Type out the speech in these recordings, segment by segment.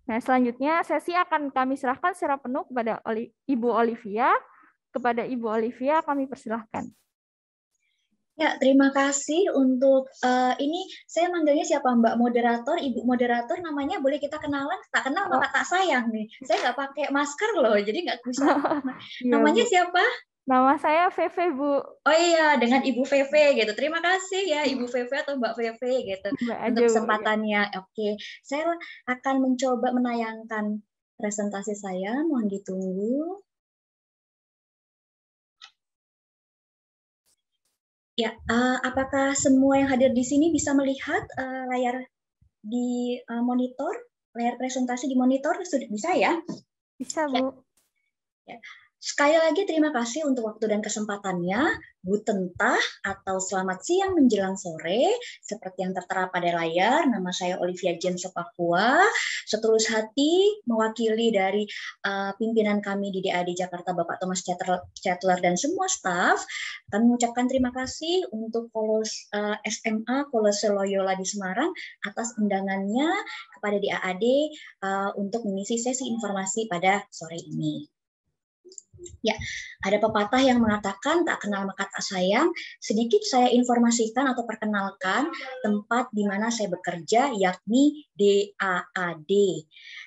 Nah, selanjutnya sesi akan kami serahkan secara penuh kepada Ibu Olivia. Kepada Ibu Olivia kami persilahkan. Ya, terima kasih untuk ini saya manggilnya siapa Mbak Moderator, Ibu Moderator namanya boleh kita kenalan? Tak kenal maka tak sayang nih. Saya nggak pakai masker loh, jadi nggak bisa. Iya, Namanya Bu. siapa? Nama saya Feve, Bu. Oh iya, dengan Ibu Veve gitu. Terima kasih ya Ibu Veve atau Mbak Veve gitu Mbak aja, untuk Bu. Ya. kesempatannya. Oke, saya akan mencoba menayangkan presentasi saya. Mohon ditunggu. Ya, apakah semua yang hadir di sini bisa melihat layar di monitor, layar presentasi di monitor? Sudah bisa ya? Bisa, Ya. Bu. Ya. Sekali lagi terima kasih untuk waktu dan kesempatannya, Guten Tag atau selamat siang menjelang sore. Seperti yang tertera pada layar, nama saya Olivia Jane Sopakua. Setulus hati mewakili dari pimpinan kami di DAD Jakarta, Bapak Thomas Chatler dan semua staf. Kami mengucapkan terima kasih untuk SMA Kolose Loyola di Semarang atas undangannya kepada DAD untuk mengisi sesi informasi pada sore ini. Ya, ada pepatah yang mengatakan tak kenal maka tak sayang. Sedikit saya informasikan atau perkenalkan tempat di mana saya bekerja, yakni DAAD.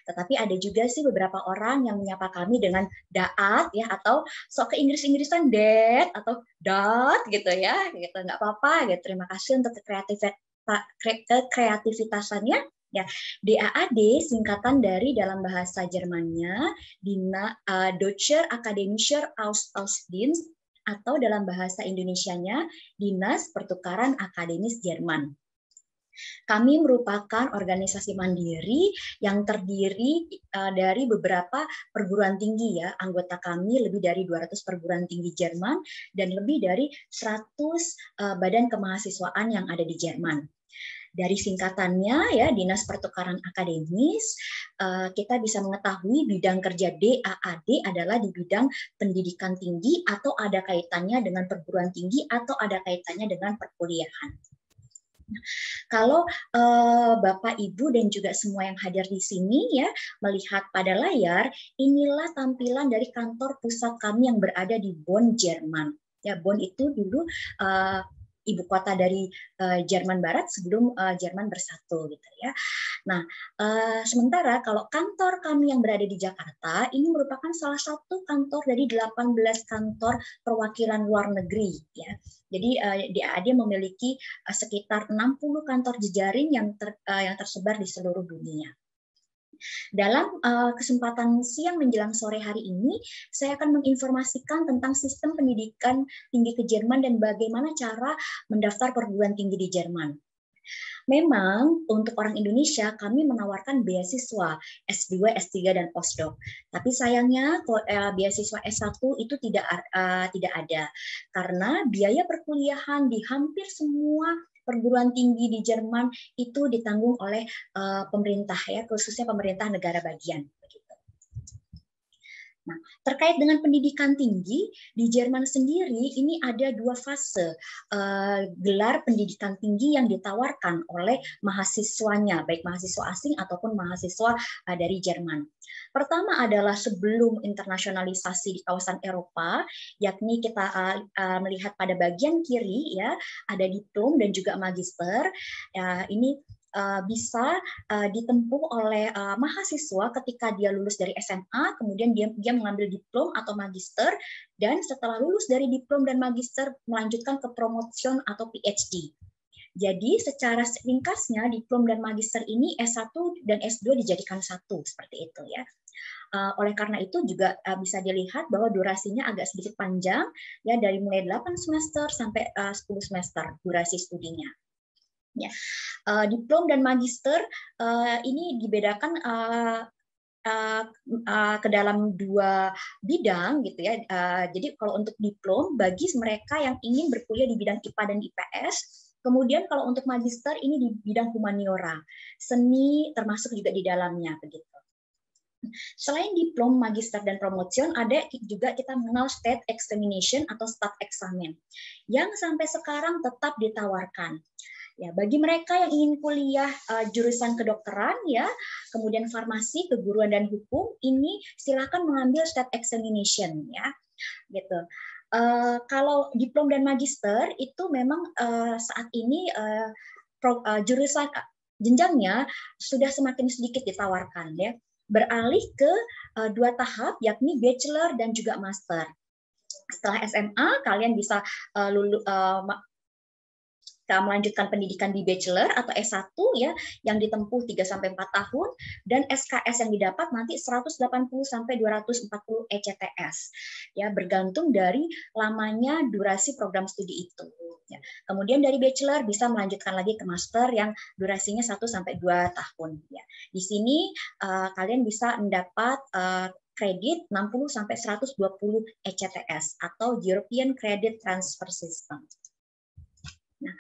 Tetapi ada juga sih beberapa orang yang menyapa kami dengan daat ya, atau sok ke Inggris-Inggrisan dad atau dot gitu ya, gitu nggak apa-apa. Gitu. Terima kasih untuk kreativitasannya. Ya, DAAD singkatan dari dalam bahasa Jermannya Deutscher Akademischer Austauschdienst atau dalam bahasa Indonesianya Dinas Pertukaran Akademis Jerman. Kami merupakan organisasi mandiri yang terdiri dari beberapa perguruan tinggi ya. Anggota kami lebih dari 200 perguruan tinggi Jerman dan lebih dari 100 badan kemahasiswaan yang ada di Jerman. Dari singkatannya ya, Dinas Pertukaran Akademis, kita bisa mengetahui bidang kerja DAAD adalah di bidang pendidikan tinggi atau ada kaitannya dengan perguruan tinggi atau ada kaitannya dengan perkuliahan. Kalau Bapak, Ibu, dan juga semua yang hadir di sini ya melihat pada layar, inilah tampilan dari kantor pusat kami yang berada di Bonn, Jerman. Ya, Bonn itu dulu ibu kota dari Jerman Barat sebelum Jerman bersatu gitu ya. Nah, sementara kalau kantor kami yang berada di Jakarta ini merupakan salah satu kantor dari 18 kantor perwakilan luar negeri ya. Jadi DAAD memiliki sekitar 60 kantor jejaring yang tersebar di seluruh dunia. Dalam kesempatan siang menjelang sore hari ini, saya akan menginformasikan tentang sistem pendidikan tinggi ke Jerman dan bagaimana cara mendaftar perguruan tinggi di Jerman. Memang untuk orang Indonesia kami menawarkan beasiswa S2, S3 dan postdoc. Tapi sayangnya beasiswa S1 itu tidak ada karena biaya perkuliahan di hampir semua perguruan tinggi di Jerman itu ditanggung oleh pemerintah ya, khususnya pemerintah negara bagian. Nah, terkait dengan pendidikan tinggi, di Jerman sendiri ini ada dua fase gelar pendidikan tinggi yang ditawarkan oleh mahasiswanya, baik mahasiswa asing ataupun mahasiswa dari Jerman. Pertama adalah sebelum internasionalisasi di kawasan Eropa, yakni kita melihat pada bagian kiri ya, ada diplom dan juga magister. Ini bisa ditempuh oleh mahasiswa ketika dia lulus dari SMA, kemudian dia mengambil diplom atau magister, dan setelah lulus dari diplom dan magister melanjutkan ke promotion atau PhD. Jadi secara ringkasnya diplom dan magister ini S1 dan S2 dijadikan satu seperti itu ya. Oleh karena itu juga bisa dilihat bahwa durasinya agak sedikit panjang ya, dari mulai 8 semester sampai 10 semester durasi studinya. Ya, diplom dan magister ini dibedakan ke dalam dua bidang gitu ya. Jadi kalau untuk diplom bagi mereka yang ingin berkuliah di bidang IPA dan IPS, kemudian kalau untuk magister ini di bidang humaniora, seni termasuk juga di dalamnya begitu. Selain diplom, magister, dan promotion, ada juga kita mengenal state examination atau stat examen yang sampai sekarang tetap ditawarkan. Ya, bagi mereka yang ingin kuliah jurusan kedokteran ya, kemudian farmasi, keguruan dan hukum, ini silakan mengambil state examination ya, gitu. Kalau diplom dan magister itu memang saat ini jurusan jenjangnya sudah semakin sedikit ditawarkan ya, beralih ke 2 tahap yakni bachelor dan juga master. Setelah SMA kalian bisa melanjutkan pendidikan di bachelor atau S1 ya yang ditempuh 3 sampai 4 tahun dan SKS yang didapat nanti 180 sampai 240 ECTS. Ya, bergantung dari lamanya durasi program studi itu. Ya. Kemudian dari bachelor bisa melanjutkan lagi ke master yang durasinya 1 sampai 2 tahun ya. Di sini kalian bisa mendapat kredit 60 sampai 120 ECTS atau European Credit Transfer System. Nah,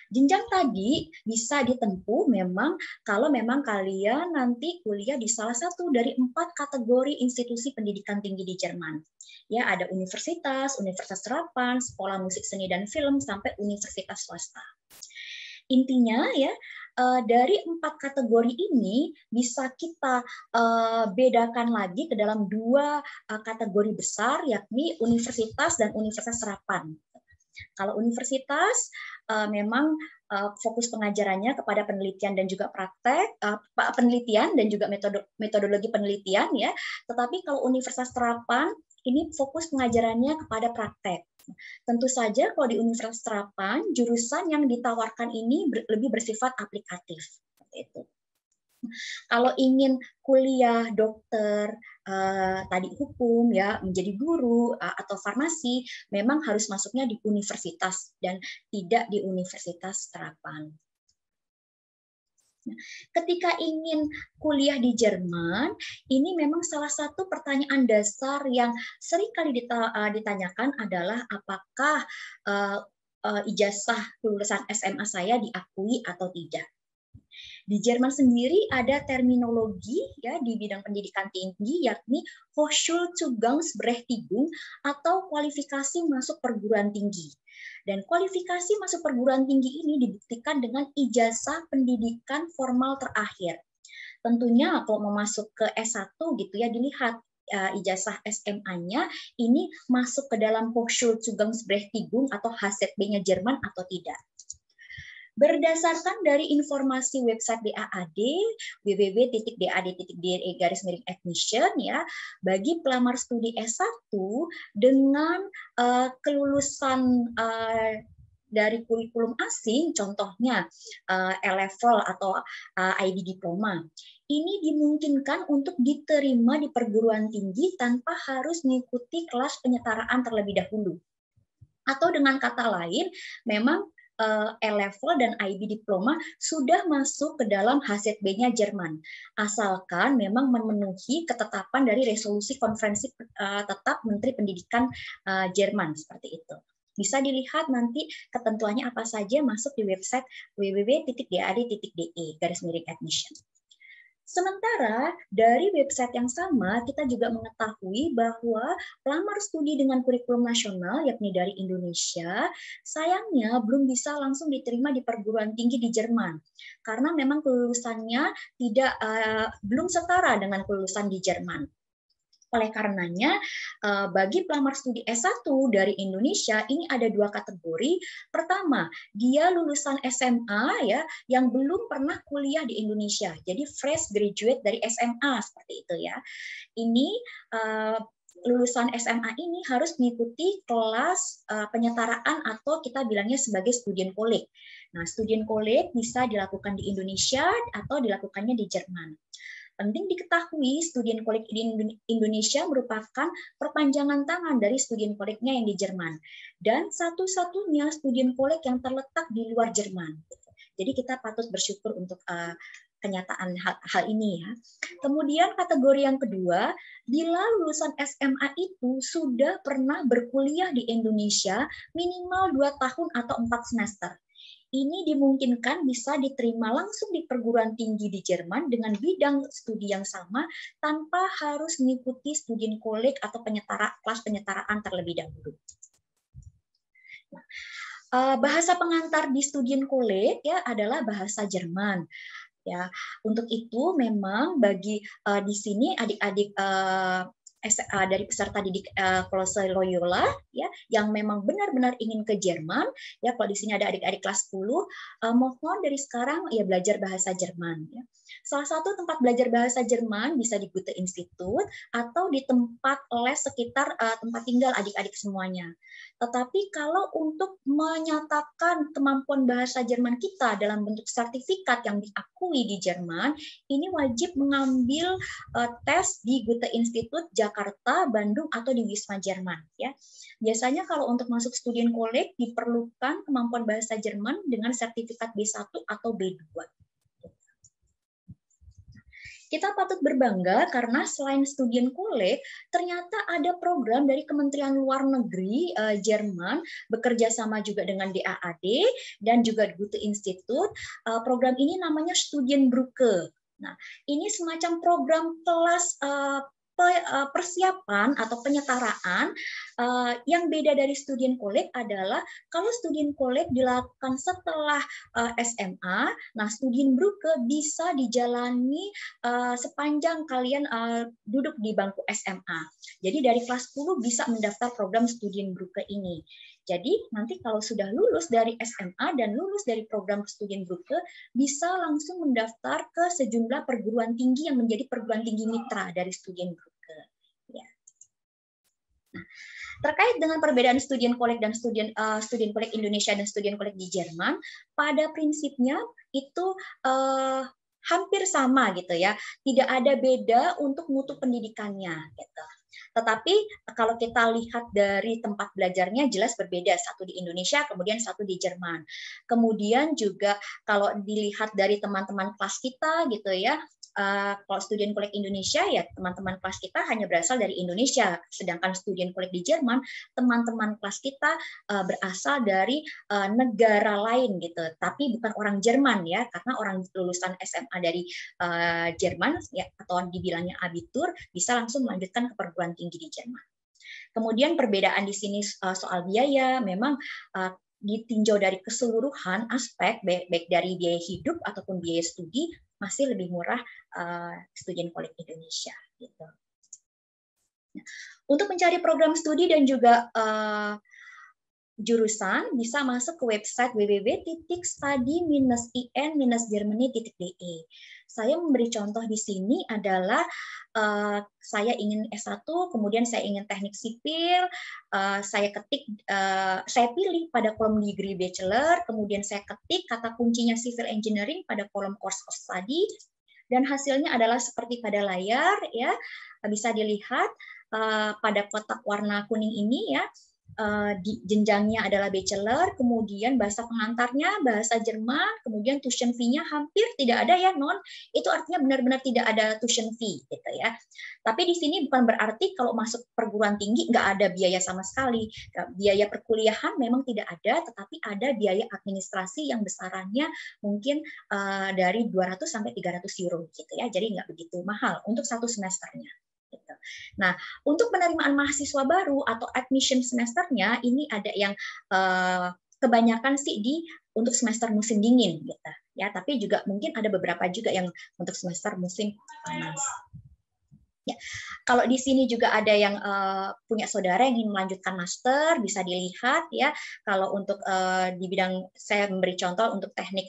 jenjang tadi bisa ditempuh memang kalau memang kalian nanti kuliah di salah satu dari 4 kategori institusi pendidikan tinggi di Jerman. Ya, ada universitas, universitas serapan, sekolah musik seni dan film, sampai universitas swasta. Intinya ya, dari 4 kategori ini bisa kita bedakan lagi ke dalam 2 kategori besar, yakni universitas dan universitas serapan. Kalau universitas memang fokus pengajarannya kepada penelitian dan juga praktek, penelitian dan juga metodologi penelitian ya. Tetapi kalau universitas serapan ini fokus pengajarannya kepada praktek. Tentu saja kalau di universitas serapan jurusan yang ditawarkan ini lebih bersifat aplikatif. Seperti itu. Kalau ingin kuliah dokter, tadi hukum ya, menjadi guru atau farmasi, memang harus masuknya di universitas dan tidak di universitas serapan. Ketika ingin kuliah di Jerman, ini memang salah satu pertanyaan dasar yang sering kali ditanyakan adalah apakah ijazah lulusan SMA saya diakui atau tidak. Di Jerman sendiri ada terminologi ya di bidang pendidikan tinggi yakni Hochschulzugangsberechtigung atau kualifikasi masuk perguruan tinggi. Dan kualifikasi masuk perguruan tinggi ini dibuktikan dengan ijazah pendidikan formal terakhir. Tentunya kalau mau masuk ke S1 gitu ya dilihat ijazah SMA-nya ini masuk ke dalam Hochschulzugangsberechtigung atau HZB-nya Jerman atau tidak. Berdasarkan dari informasi website DAAD, www.dad.de/admission ya, bagi pelamar studi S1 dengan kelulusan dari kurikulum asing, contohnya A-level atau IB diploma, ini dimungkinkan untuk diterima di perguruan tinggi tanpa harus mengikuti kelas penyetaraan terlebih dahulu. Atau dengan kata lain, memang A-level dan IB diploma sudah masuk ke dalam HZB-nya Jerman, asalkan memang memenuhi ketetapan dari resolusi konferensi tetap Menteri Pendidikan Jerman seperti itu. Bisa dilihat nanti ketentuannya apa saja masuk di website www.dad.de/admission. Sementara dari website yang sama, kita juga mengetahui bahwa pelamar studi dengan kurikulum nasional, yakni dari Indonesia, sayangnya belum bisa langsung diterima di perguruan tinggi di Jerman, karena memang kelulusannya belum setara dengan kelulusan di Jerman. Oleh karenanya, bagi pelamar studi S1 dari Indonesia, ini ada 2 kategori. Pertama, dia lulusan SMA ya, yang belum pernah kuliah di Indonesia. Jadi fresh graduate dari SMA seperti itu ya. Ini lulusan SMA ini harus mengikuti kelas penyetaraan atau kita bilangnya sebagai student college. Nah, student college bisa dilakukan di Indonesia atau dilakukannya di Jerman. Penting diketahui, student college di Indonesia merupakan perpanjangan tangan dari student college-nya yang di Jerman. Dan satu-satunya student college yang terletak di luar Jerman. Jadi kita patut bersyukur untuk kenyataan hal ini ya. Kemudian kategori yang kedua, bila lulusan SMA itu sudah pernah berkuliah di Indonesia minimal 2 tahun atau 4 semester. Ini dimungkinkan bisa diterima langsung di perguruan tinggi di Jerman dengan bidang studi yang sama tanpa harus mengikuti student college atau kelas penyetaraan terlebih dahulu. Nah, Bahasa pengantar di Studienkolleg ya adalah bahasa Jerman. Ya, untuk itu memang bagi di sini adik-adik dari peserta didik Kolose Loyola ya yang memang benar-benar ingin ke Jerman ya, kalau di sini ada adik-adik kelas 10 mohon dari sekarang ya belajar bahasa Jerman ya. Salah satu tempat belajar bahasa Jerman bisa di Goethe Institut atau di tempat les sekitar tempat tinggal adik-adik semuanya. Tetapi kalau untuk menyatakan kemampuan bahasa Jerman kita dalam bentuk sertifikat yang diakui di Jerman, ini wajib mengambil tes di Goethe Institut Jakarta, Bandung, atau di Wisma Jerman. Ya, biasanya kalau untuk masuk Studienkolleg diperlukan kemampuan bahasa Jerman dengan sertifikat B1 atau B2. Kita patut berbangga karena selain Studienkolleg, ternyata ada program dari Kementerian Luar Negeri Jerman, bekerja sama juga dengan DAAD dan juga Goethe Institut. Program ini namanya Studienbrücke. Nah, ini semacam program kelas persiapan atau penyetaraan yang beda dari Studienkolleg adalah kalau Studienkolleg dilakukan setelah SMA, nah Studienbrücke bisa dijalani sepanjang kalian duduk di bangku SMA. Jadi dari kelas 10 bisa mendaftar program Studienbrücke ini. Jadi nanti kalau sudah lulus dari SMA dan lulus dari program Studienbrücke, bisa langsung mendaftar ke sejumlah perguruan tinggi yang menjadi perguruan tinggi mitra dari Studienbrücke. Ya. Nah, terkait dengan perbedaan Studienkolleg dan Studienkolleg Indonesia dan Studienkolleg di Jerman, pada prinsipnya itu hampir sama gitu ya, tidak ada beda untuk mutu pendidikannya gitu. Tetapi kalau kita lihat dari tempat belajarnya jelas berbeda, satu di Indonesia kemudian satu di Jerman. Kemudian juga kalau dilihat dari teman-teman kelas kita gitu ya, kalau Studienkolleg Indonesia ya teman-teman kelas kita hanya berasal dari Indonesia, sedangkan Studienkolleg di Jerman teman-teman kelas kita berasal dari negara lain gitu, tapi bukan orang Jerman ya, karena orang lulusan SMA dari Jerman ya atau dibilangnya abitur bisa langsung melanjutkan ke perguruan tinggi di Jerman. Kemudian perbedaan di sini soal biaya memang ditinjau dari keseluruhan aspek baik dari biaya hidup ataupun biaya studi masih lebih murah Studienkolleg Indonesia gitu. Nah, untuk mencari program studi dan juga jurusan bisa masuk ke website www.study-in-germany.de. Saya memberi contoh di sini adalah saya ingin S1, kemudian saya ingin teknik sipil, saya pilih pada kolom degree bachelor, kemudian saya ketik kata kuncinya civil engineering pada kolom course of study, dan hasilnya adalah seperti pada layar ya, bisa dilihat pada kotak warna kuning ini ya. Di jenjangnya adalah bachelor, kemudian bahasa pengantarnya bahasa Jerman, kemudian tuition fee-nya hampir tidak ada ya, non. Itu artinya benar-benar tidak ada tuition fee gitu ya. Tapi di sini bukan berarti kalau masuk perguruan tinggi nggak ada biaya sama sekali. Biaya perkuliahan memang tidak ada, tetapi ada biaya administrasi yang besarannya mungkin dari 200 sampai 300 euro gitu ya. Jadi nggak begitu mahal untuk satu semesternya. Gitu. Nah, untuk penerimaan mahasiswa baru atau admission semesternya ini ada yang kebanyakan sih untuk semester musim dingin gitu ya, tapi juga mungkin ada beberapa juga yang untuk semester musim panas. Ya, kalau di sini juga ada yang punya saudara yang ingin melanjutkan master, bisa dilihat ya. Kalau untuk di bidang saya memberi contoh untuk teknik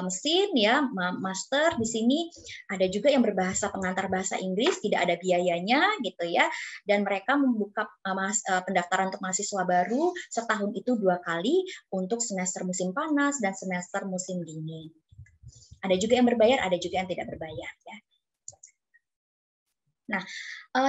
mesin ya, master di sini ada juga yang berbahasa pengantar bahasa Inggris, tidak ada biayanya gitu ya. Dan mereka membuka pendaftaran untuk mahasiswa baru setahun itu 2 kali untuk semester musim panas dan semester musim dingin. Ada juga yang berbayar, ada juga yang tidak berbayar ya. Nah,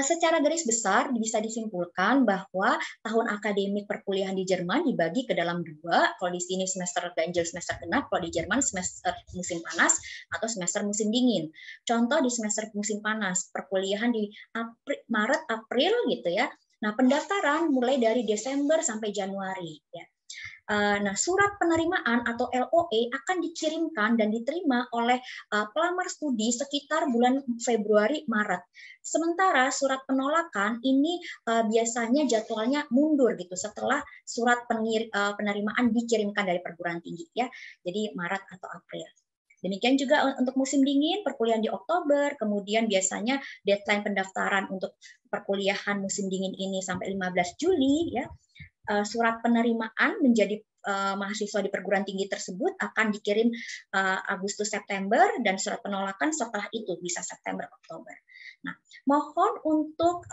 secara garis besar bisa disimpulkan bahwa tahun akademik perkuliahan di Jerman dibagi ke dalam 2. Kalau di sini semester ganjil, semester genap. Kalau di Jerman semester musim panas atau semester musim dingin. Contoh di semester musim panas, perkuliahan di Maret, April gitu ya. Nah, pendaftaran mulai dari Desember sampai Januari ya. Nah, surat penerimaan atau LOE akan dikirimkan dan diterima oleh pelamar studi sekitar bulan Februari-Maret. Sementara surat penolakan ini biasanya jadwalnya mundur gitu setelah surat penerimaan dikirimkan dari perguruan tinggi ya. Jadi Maret atau April. Demikian juga untuk musim dingin, perkuliahan di Oktober, kemudian biasanya deadline pendaftaran untuk perkuliahan musim dingin ini sampai 15 Juli ya. Surat penerimaan menjadi mahasiswa di perguruan tinggi tersebut akan dikirim Agustus September dan surat penolakan setelah itu bisa September Oktober. Nah, mohon untuk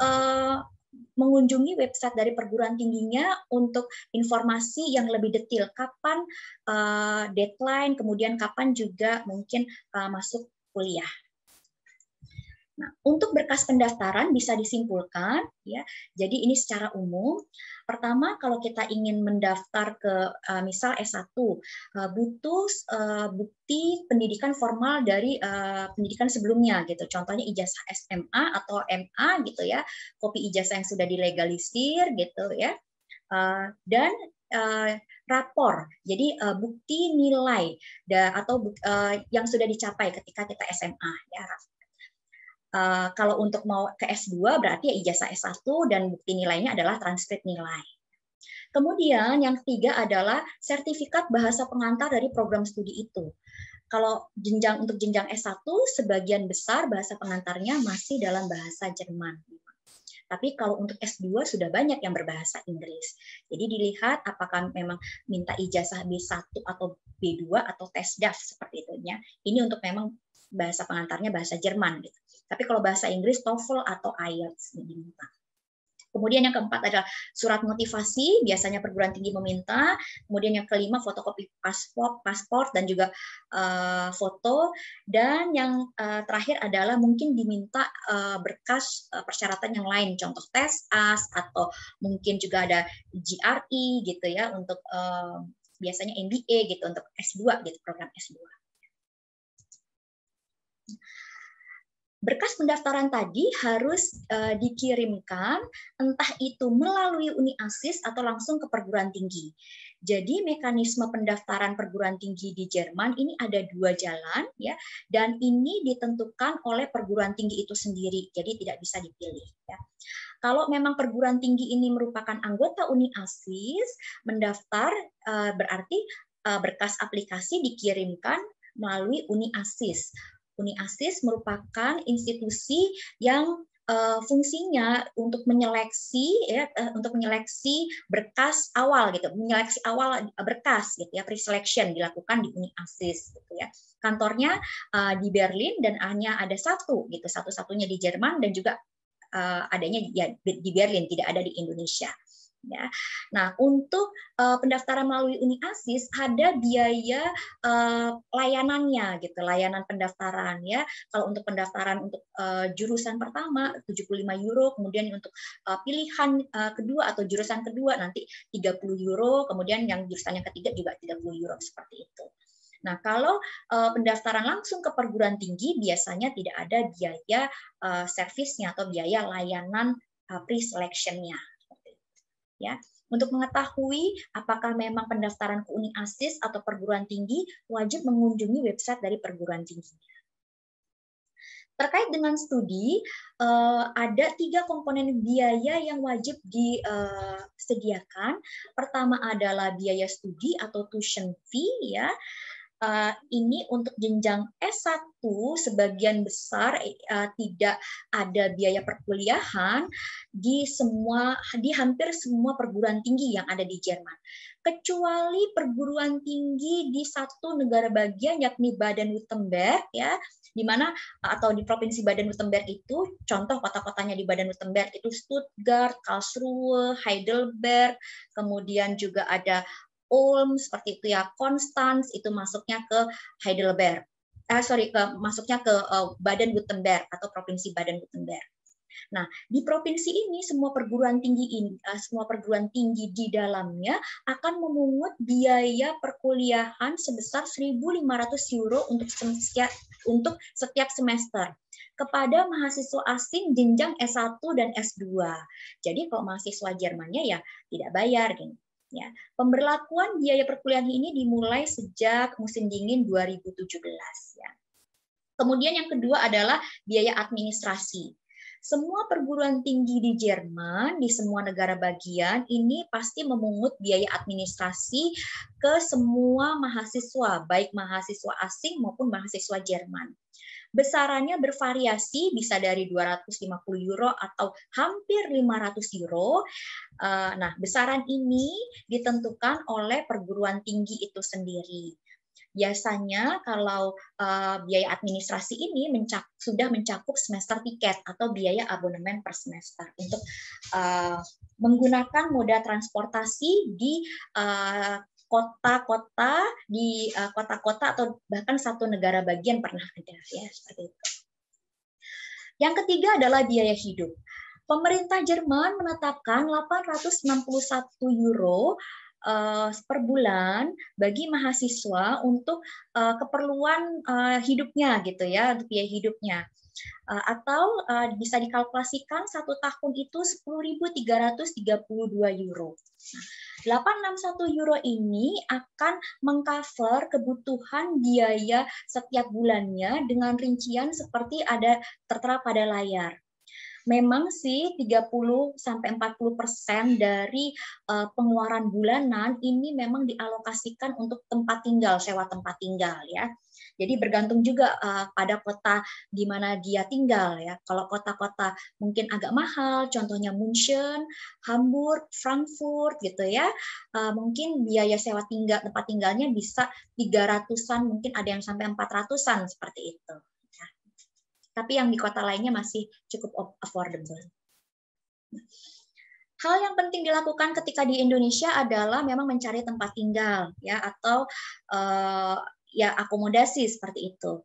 mengunjungi website dari perguruan tingginya untuk informasi yang lebih detail kapan deadline, kemudian kapan juga mungkin masuk kuliah. Nah, untuk berkas pendaftaran bisa disimpulkan ya. Jadi ini secara umum. Pertama, kalau kita ingin mendaftar ke misal S1, butuh bukti pendidikan formal dari pendidikan sebelumnya gitu. Contohnya ijazah SMA atau MA gitu ya. Kopi ijazah yang sudah dilegalisir gitu ya. Dan rapor. Jadi bukti nilai atau yang sudah dicapai ketika kita SMA ya. Kalau untuk mau ke S2 berarti ya ijazah S1 dan bukti nilainya adalah transkrip nilai. Kemudian yang ketiga adalah sertifikat bahasa pengantar dari program studi itu. Kalau untuk jenjang S1 sebagian besar bahasa pengantarnya masih dalam bahasa Jerman. Tapi kalau untuk S2 sudah banyak yang berbahasa Inggris. Jadi dilihat apakah memang minta ijazah B1 atau B2 atau TESDAF seperti itu ya. Ini untuk memang bahasa pengantarnya bahasa Jerman gitu. Tapi kalau bahasa Inggris TOEFL atau IELTS diminta. Kemudian yang keempat adalah surat motivasi, biasanya perguruan tinggi meminta. Kemudian yang kelima fotokopi paspor dan juga foto. Dan yang terakhir adalah mungkin diminta berkas persyaratan yang lain, contoh tes AS atau mungkin juga ada GRE gitu ya untuk biasanya MBA gitu untuk S2 gitu program S2. Berkas pendaftaran tadi harus dikirimkan entah itu melalui UniASIS atau langsung ke perguruan tinggi. Jadi mekanisme pendaftaran perguruan tinggi di Jerman ini ada 2 jalan ya, dan ini ditentukan oleh perguruan tinggi itu sendiri. Jadi tidak bisa dipilih ya. Kalau memang perguruan tinggi ini merupakan anggota UniASIS, mendaftar berarti berkas aplikasi dikirimkan melalui UniASIS. UniASIS merupakan institusi yang fungsinya untuk menyeleksi ya, untuk menyeleksi berkas awal gitu, menyeleksi awal berkas gitu ya, pre-selection dilakukan di UniASIS gitu ya. Kantornya di Berlin dan hanya ada satu gitu, satu-satunya di Jerman dan juga adanya ya, di Berlin, tidak ada di Indonesia. Ya. Nah, untuk pendaftaran melalui UniASIS ada biaya layanannya gitu, layanan pendaftaran ya. Kalau untuk pendaftaran untuk jurusan pertama 75 euro, kemudian untuk pilihan kedua atau jurusan kedua nanti 30 euro, kemudian yang jurusan yang ketiga juga 30 euro seperti itu. Nah, kalau pendaftaran langsung ke perguruan tinggi biasanya tidak ada biaya servisnya atau biaya layanan pre-selection-nya. Ya, untuk mengetahui apakah memang pendaftaran ke UniASIS atau perguruan tinggi wajib mengunjungi website dari perguruan tinggi. Terkait dengan studi, ada 3 komponen biaya yang wajib disediakan. Pertama adalah biaya studi atau tuition fee ya. Ini untuk jenjang S1 sebagian besar tidak ada biaya perkuliahan di hampir semua perguruan tinggi yang ada di Jerman. Kecuali perguruan tinggi di satu negara bagian yakni Baden-Württemberg ya, di mana atau di provinsi Baden-Württemberg itu contoh kota-kotanya di Baden-Württemberg itu Stuttgart, Karlsruhe, Heidelberg, kemudian juga ada Ulm seperti itu ya, Konstanz itu masuknya ke Heidelberg, masuknya ke Baden-Württemberg atau provinsi Baden-Württemberg. Nah, di provinsi ini semua perguruan tinggi di dalamnya akan memungut biaya perkuliahan sebesar 1.500 euro untuk setiap semester kepada mahasiswa asing jenjang S1 dan S2. Jadi kalau mahasiswa Jermannya ya tidak bayar gitu. Ya, pemberlakuan biaya perkuliahan ini dimulai sejak musim dingin 2017 ya. Kemudian yang kedua adalah biaya administrasi. Semua perguruan tinggi di Jerman, di semua negara bagian, ini pasti memungut biaya administrasi ke semua mahasiswa, baik mahasiswa asing maupun mahasiswa Jerman. Besarannya bervariasi, bisa dari 250 euro atau hampir 500 euro. Nah, besaran ini ditentukan oleh perguruan tinggi itu sendiri. Biasanya kalau biaya administrasi ini sudah mencakup semester tiket atau biaya abonemen per semester untuk menggunakan moda transportasi di kota-kota di kota-kota atau bahkan satu negara bagian pernah ada ya seperti itu. Yang ketiga adalah biaya hidup. Pemerintah Jerman menetapkan 861 euro per bulan bagi mahasiswa untuk keperluan hidupnya gitu ya, untuk biaya hidupnya. Atau bisa dikalkulasikan satu tahun itu 10.332 euro. 861 euro ini akan mengcover kebutuhan biaya setiap bulannya dengan rincian seperti ada tertera pada layar. Memang sih 30-40% dari pengeluaran bulanan ini memang dialokasikan untuk tempat tinggal, sewa tempat tinggal ya. Jadi bergantung juga pada kota di mana dia tinggal ya. Kalau kota-kota mungkin agak mahal, contohnya München, Hamburg, Frankfurt gitu ya. Mungkin biaya sewa tempat tinggalnya bisa 300-an, mungkin ada yang sampai 400-an seperti itu. Tapi yang di kota lainnya masih cukup affordable. Hal yang penting dilakukan ketika di Indonesia adalah memang mencari tempat tinggal ya atau ya akomodasi seperti itu.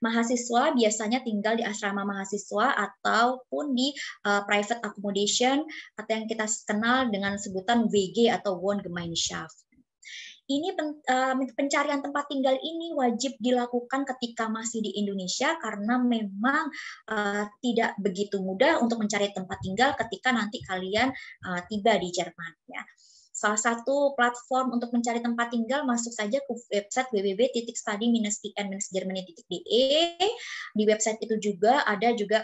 Mahasiswa biasanya tinggal di asrama mahasiswa ataupun di private accommodation atau yang kita kenal dengan sebutan WG atau Wohngemeinschaft. Ini pencarian tempat tinggal ini wajib dilakukan ketika masih di Indonesia karena memang tidak begitu mudah untuk mencari tempat tinggal ketika nanti kalian tiba di Jerman ya. Salah satu platform untuk mencari tempat tinggal masuk saja ke website www.study-in-germany.de. Di website itu juga ada juga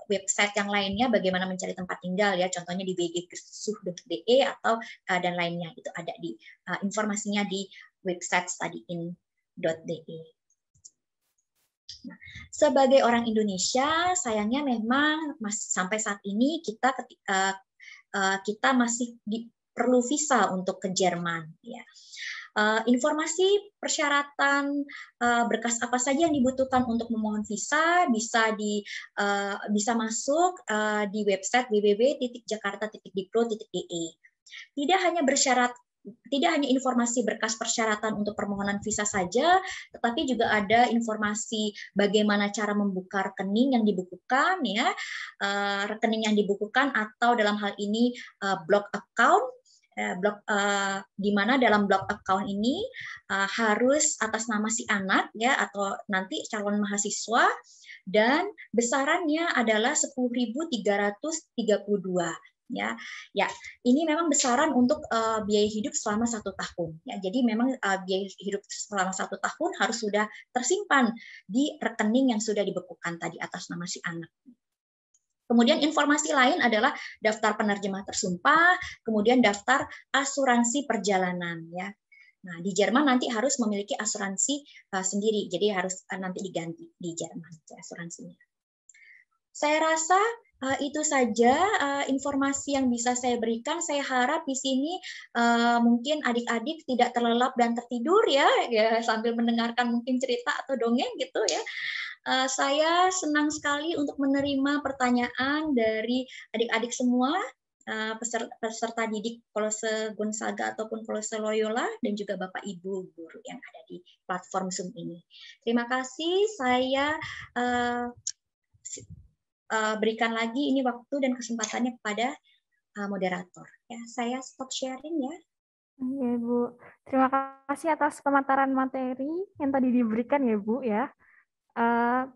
website yang lainnya bagaimana mencari tempat tinggal ya, contohnya di bggesuch.de atau dan lainnya itu ada di informasinya di website studyin.de. Nah, sebagai orang Indonesia, sayangnya memang sampai saat ini kita masih perlu visa untuk ke Jerman. Ya. Informasi persyaratan berkas apa saja yang dibutuhkan untuk memohon visa bisa masuk di website www.jakarta.diplo.de. Tidak hanya informasi berkas persyaratan untuk permohonan visa saja, tetapi juga ada informasi bagaimana cara membuka rekening yang dibukukan, ya, rekening yang dibukukan atau dalam hal ini block account. Di mana dalam block account ini harus atas nama si anak ya atau nanti calon mahasiswa dan besarannya adalah 10.332 ya. Ini memang besaran untuk biaya hidup selama 1 tahun ya. Jadi memang biaya hidup selama 1 tahun harus sudah tersimpan di rekening yang sudah dibekukan tadi atas nama si anak. Kemudian informasi lain adalah daftar penerjemah tersumpah, kemudian daftar asuransi perjalanan ya. Nah, di Jerman nanti harus memiliki asuransi sendiri, jadi harus nanti diganti di Jerman asuransinya. Saya rasa itu saja informasi yang bisa saya berikan. Saya harap di sini mungkin adik-adik tidak terlelap dan tertidur ya sambil mendengarkan mungkin cerita atau dongeng gitu ya. Saya senang sekali untuk menerima pertanyaan dari adik-adik semua, peserta didik Kolose Gonzaga ataupun Kolose Loyola, dan juga Bapak Ibu guru yang ada di platform Zoom ini. Terima kasih, saya berikan lagi ini waktu dan kesempatannya kepada moderator. Ya, saya stop sharing ya. Iya, Bu. Terima kasih atas pemaparan materi yang tadi diberikan ya, Bu ya.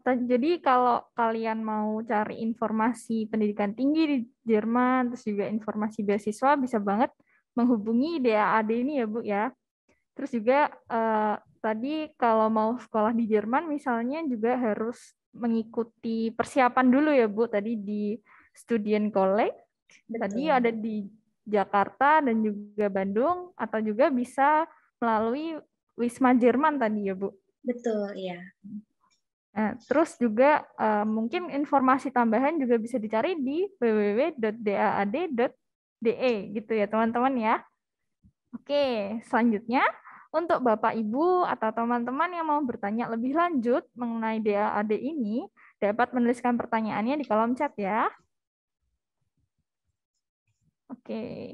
Jadi kalau kalian mau cari informasi pendidikan tinggi di Jerman, terus juga informasi beasiswa, bisa banget menghubungi DAAD ini ya Bu ya. Terus juga tadi kalau mau sekolah di Jerman misalnya juga harus mengikuti persiapan dulu ya Bu, tadi di Studienkolleg, tadi Betul. ada di Jakarta dan juga Bandung, atau juga bisa melalui Wisma Jerman tadi ya Bu. Betul, ya. Nah, terus juga mungkin informasi tambahan juga bisa dicari di www.daad.de gitu ya teman-teman ya. Oke, selanjutnya untuk Bapak Ibu atau teman-teman yang mau bertanya lebih lanjut mengenai DAAD ini, dapat menuliskan pertanyaannya di kolom chat ya. Oke.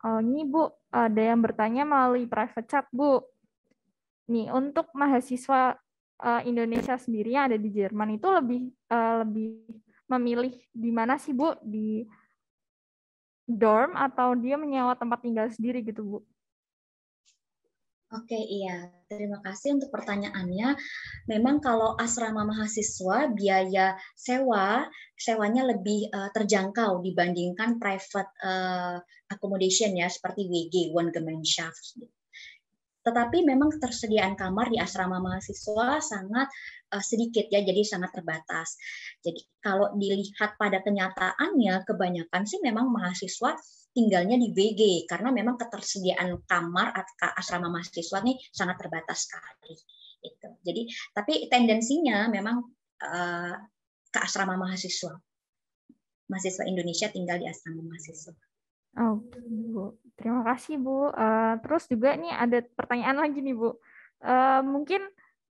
Oh, ini Bu, ada yang bertanya melalui private chat, Bu. Nih, untuk mahasiswa Indonesia sendiri yang ada di Jerman itu lebih memilih di mana sih, Bu? Di dorm atau dia menyewa tempat tinggal sendiri gitu, Bu? Oke, iya. Terima kasih untuk pertanyaannya. Memang kalau asrama mahasiswa, biaya sewanya lebih terjangkau dibandingkan private accommodation ya, seperti WG, Wohngemeinschaft. Tetapi memang ketersediaan kamar di asrama mahasiswa sangat sedikit ya, jadi sangat terbatas. Jadi kalau dilihat pada kenyataannya, kebanyakan sih memang mahasiswa tinggalnya di WG karena memang ketersediaan kamar asrama mahasiswa nih sangat terbatas sekali. Itu. Jadi tapi tendensinya memang ke asrama mahasiswa Indonesia tinggal di asrama mahasiswa. Oh, Bu. Terima kasih, Bu. Terus juga nih ada pertanyaan lagi nih, Bu. Mungkin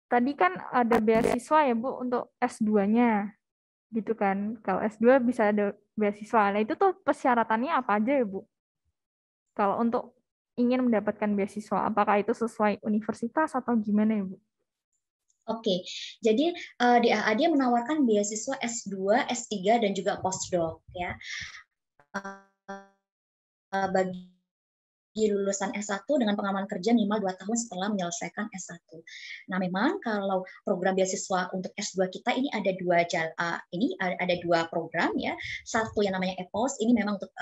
tadi kan ada beasiswa ya, Bu, untuk S2-nya. Gitu kan. Kalau S2 bisa ada beasiswa. Nah, itu tuh persyaratannya apa aja ya, Bu? Kalau untuk ingin mendapatkan beasiswa, apakah itu sesuai universitas atau gimana ya, Bu? Oke, jadi DAAD menawarkan beasiswa S2, S3, dan juga postdoc ya. Bagi lulusan S1 dengan pengalaman kerja minimal 2 tahun setelah menyelesaikan S1. Nah, memang kalau program beasiswa untuk S2 kita ini ada dua program ya. Satu yang namanya EPOS, ini memang untuk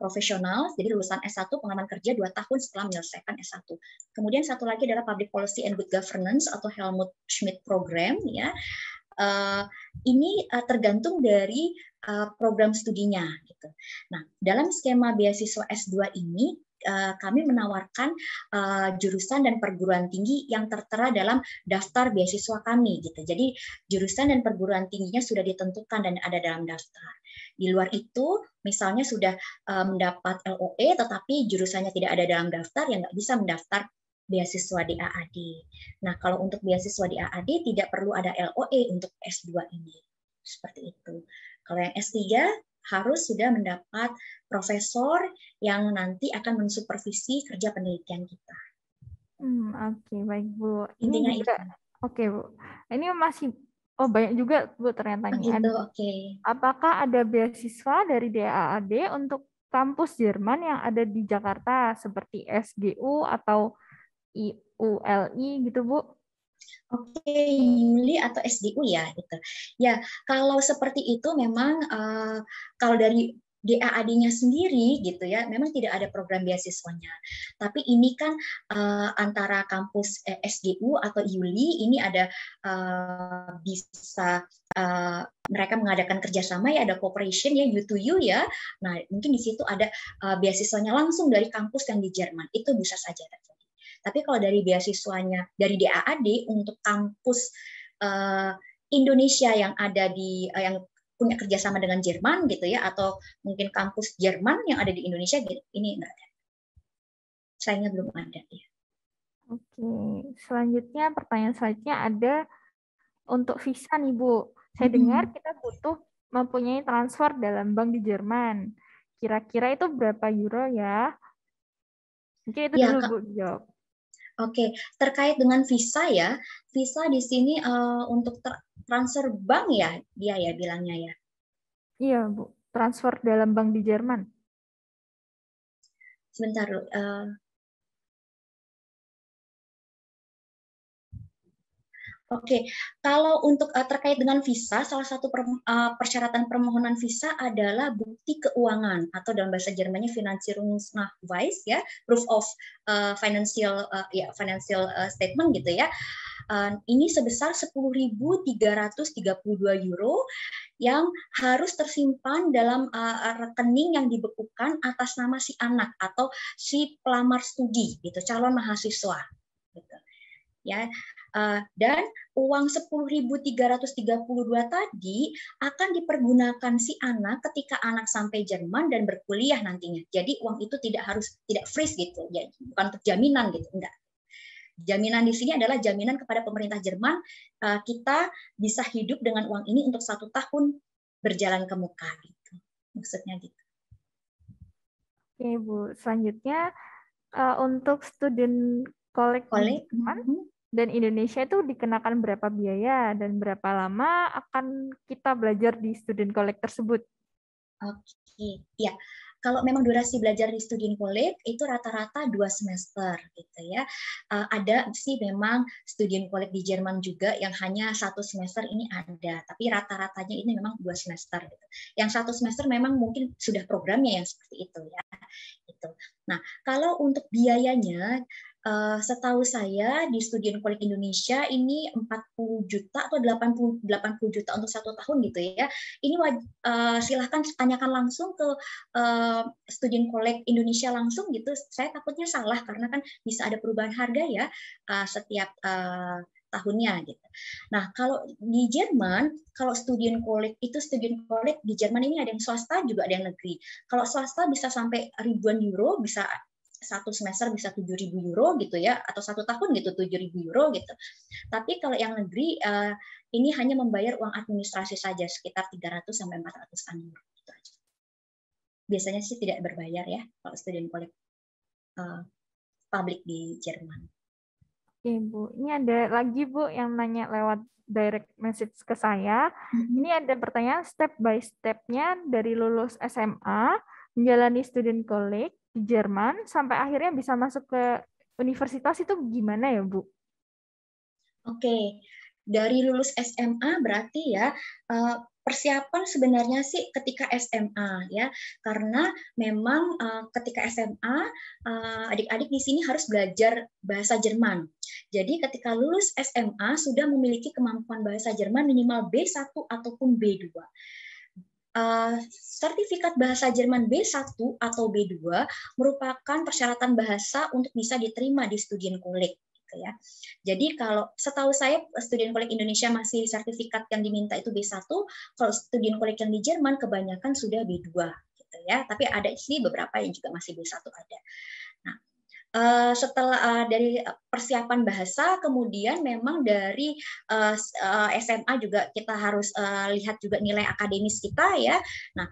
profesional, jadi lulusan S1 pengalaman kerja 2 tahun setelah menyelesaikan S1. Kemudian satu lagi adalah Public Policy and Good Governance atau Helmut Schmidt Program ya. Ini tergantung dari program studinya gitu. Nah, dalam skema beasiswa S2 ini kami menawarkan jurusan dan perguruan tinggi yang tertera dalam daftar beasiswa kami gitu. Jadi jurusan dan perguruan tingginya sudah ditentukan dan ada dalam daftar. Di luar itu, misalnya sudah mendapat LOE tetapi jurusannya tidak ada dalam daftar, ya nggak bisa mendaftar beasiswa di AAD. Nah, kalau untuk beasiswa di AAD tidak perlu ada LOE untuk S2 ini. Seperti itu. Kalau yang S3 harus sudah mendapat profesor yang nanti akan mensupervisi kerja penelitian kita. Oke, baik Bu. Ini Intinya juga, itu. oke Bu. Ini masih, banyak juga Bu ternyata Oh, nih. gitu, oke. Apakah ada beasiswa dari DAAD untuk kampus Jerman yang ada di Jakarta seperti SGU atau IULI gitu Bu? Oke, Yuli atau SDU ya itu. Ya, kalau seperti itu memang kalau dari DAAD-nya sendiri gitu ya, memang tidak ada program beasiswanya. Tapi ini kan antara kampus SGU atau Yuli ini ada bisa mereka mengadakan kerjasama ya, ada cooperation ya, U to U ya. Nah, mungkin di situ ada beasiswanya langsung dari kampus yang di Jerman. Itu bisa saja terjadi. Tapi kalau dari beasiswanya dari DAAD untuk kampus Indonesia yang ada di yang punya kerjasama dengan Jerman gitu ya, atau mungkin kampus Jerman yang ada di Indonesia gitu, ini enggak ada. Sayangnya belum ada ya. Oke, selanjutnya pertanyaan selanjutnya ada untuk visa nih Bu. Saya dengar kita butuh mempunyai transfer dalam bank di Jerman. Kira-kira itu berapa euro ya? Mungkin itu Ya, dulu Kak. Bu jawab. Oke, terkait dengan visa ya, visa di sini untuk transfer bank ya, dia ya bilangnya ya. Iya Bu, transfer dalam bank di Jerman. Sebentar. Oke, kalau untuk terkait dengan visa, salah satu persyaratan permohonan visa adalah bukti keuangan atau dalam bahasa Jermannya Finanzierungsnachweis, ya, proof of financial statement gitu ya. Ini sebesar 10.332 euro yang harus tersimpan dalam rekening yang dibekukan atas nama si anak atau si pelamar studi, gitu, calon mahasiswa. Gitu. Ya, dan uang 10.332 tadi akan dipergunakan si anak ketika anak sampai Jerman dan berkuliah nantinya. Jadi uang itu tidak freeze gitu, ya, bukan untuk jaminan gitu, enggak. Jaminan di sini adalah jaminan kepada pemerintah Jerman, kita bisa hidup dengan uang ini untuk 1 tahun berjalan ke muka gitu. Maksudnya gitu. Oke, Bu. Selanjutnya untuk student college di Jerman dan Indonesia itu dikenakan berapa biaya dan berapa lama akan kita belajar di student college tersebut? Oke, ya. Kalau memang durasi belajar di student college itu rata-rata 2 semester gitu ya. Ada sih memang student college di Jerman juga yang hanya 1 semester ini ada, tapi rata-ratanya ini memang 2 semester gitu. Yang 1 semester memang mungkin sudah programnya yang seperti itu ya. Gitu. Nah, kalau untuk biayanya, setahu saya di Student College Indonesia ini 40 juta atau 80 juta untuk 1 tahun gitu ya. Ini silahkan tanyakan langsung ke Student College Indonesia langsung gitu. Saya takutnya salah karena kan bisa ada perubahan harga ya setiap tahunnya gitu. Nah, kalau di Jerman, kalau student college di Jerman ini ada yang swasta juga ada yang negeri. Kalau swasta bisa sampai ribuan euro, bisa 1 semester bisa 7.000 euro gitu ya, atau 1 tahun gitu 7.000 euro gitu. Tapi kalau yang negeri ini hanya membayar uang administrasi saja sekitar 300 sampai 400 euro gitu aja. Biasanya sih tidak berbayar ya kalau student college publik di Jerman. Oke, Bu. Ini ada lagi, Bu, yang nanya lewat direct message ke saya. Ini ada pertanyaan step by step-nya dari lulus SMA, menjalani student college di Jerman, sampai akhirnya bisa masuk ke universitas itu gimana ya, Bu? Oke, dari lulus SMA berarti ya persiapan sebenarnya sih ketika SMA ya, karena memang ketika SMA adik-adik di sini harus belajar bahasa Jerman. Jadi ketika lulus SMA sudah memiliki kemampuan bahasa Jerman minimal B1 ataupun B2. Sertifikat bahasa Jerman B1 atau B2 merupakan persyaratan bahasa untuk bisa diterima di student college. Ya. Jadi kalau setahu saya student college Indonesia masih sertifikat yang diminta itu B1, kalau student college yang di Jerman kebanyakan sudah B2 gitu ya. Tapi ada sih beberapa yang juga masih B1 ada. Nah, setelah dari persiapan bahasa, kemudian memang dari SMA juga kita harus lihat juga nilai akademis kita ya. Nah,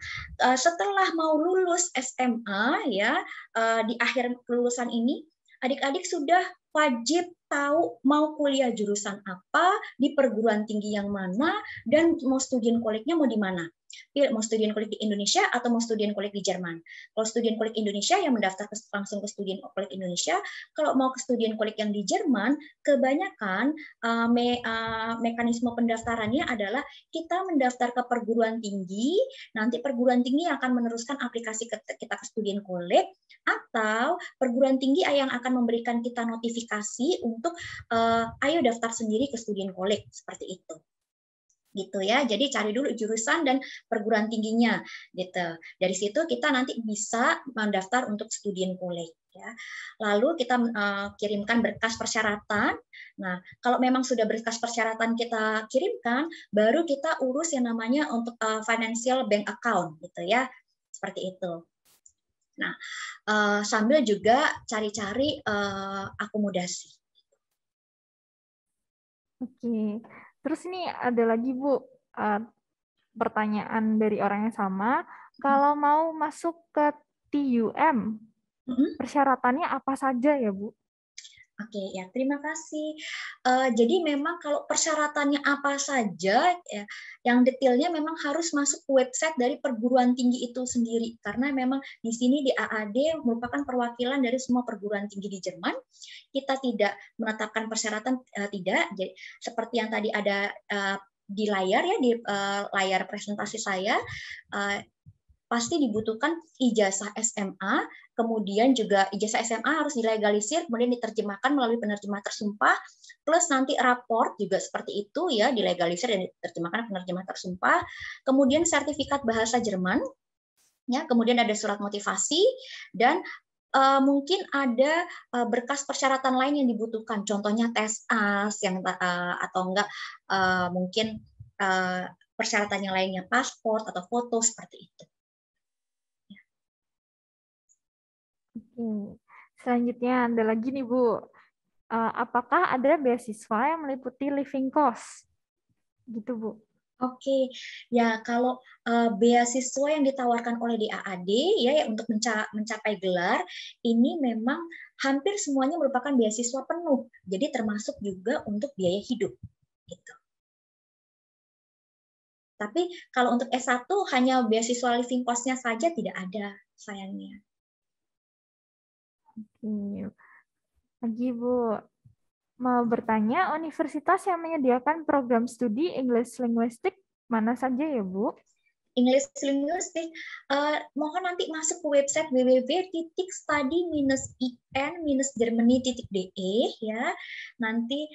setelah mau lulus SMA ya, di akhir kelulusan ini adik-adik sudah wajib tahu mau kuliah jurusan apa, di perguruan tinggi yang mana, dan mau student college-nya mau di mana. Mau student college di Indonesia atau mau student college di Jerman. Kalau student college Indonesia yang mendaftar langsung ke student college Indonesia, kalau mau ke student college yang di Jerman, kebanyakan mekanisme pendaftarannya adalah kita mendaftar ke perguruan tinggi, nanti perguruan tinggi akan meneruskan aplikasi kita ke student college, atau perguruan tinggi yang akan memberikan kita notifikasi untuk ayo daftar sendiri ke student college, seperti itu. Gitu ya. Jadi cari dulu jurusan dan perguruan tingginya gitu. Dari situ kita nanti bisa mendaftar untuk student college ya. Lalu kita kirimkan berkas persyaratan. Nah, kalau memang sudah berkas persyaratan kita kirimkan, baru kita urus yang namanya untuk financial bank account gitu ya. Seperti itu. Nah, sambil juga cari-cari akomodasi. Oke. Terus ini ada lagi, Bu, pertanyaan dari orang yang sama. Kalau mau masuk ke TUM, persyaratannya apa saja ya, Bu? Oke, ya terima kasih. Jadi memang kalau persyaratannya apa saja, ya, yang detailnya memang harus masuk ke website dari perguruan tinggi itu sendiri. Karena memang di sini di AAD merupakan perwakilan dari semua perguruan tinggi di Jerman. Kita tidak menetapkan persyaratan, tidak. Jadi, seperti yang tadi ada di layar ya, di layar presentasi saya, pasti dibutuhkan ijazah SMA, kemudian juga ijazah SMA harus dilegalisir, kemudian diterjemahkan melalui penerjemah tersumpah, plus nanti raport juga seperti itu ya, dilegalisir dan diterjemahkan penerjemah tersumpah, kemudian sertifikat bahasa Jerman, ya, kemudian ada surat motivasi, dan mungkin ada berkas persyaratan lain yang dibutuhkan, contohnya tes AS yang atau enggak mungkin persyaratan yang lainnya paspor atau foto seperti itu. Oke. Selanjutnya ada lagi nih Bu. Apakah ada beasiswa yang meliputi living cost? Gitu Bu. Oke, ya kalau beasiswa yang ditawarkan oleh DAAD ya untuk mencapai gelar ini memang hampir semuanya merupakan beasiswa penuh. Jadi termasuk juga untuk biaya hidup gitu. Tapi kalau untuk S1 hanya beasiswa living cost-nya saja tidak ada sayangnya. Oke. Lagi Bu, mau bertanya, universitas yang menyediakan program studi English Linguistic mana saja ya Bu? English Linguistic, mohon nanti masuk ke website www.study-in-germany.de ya. Nanti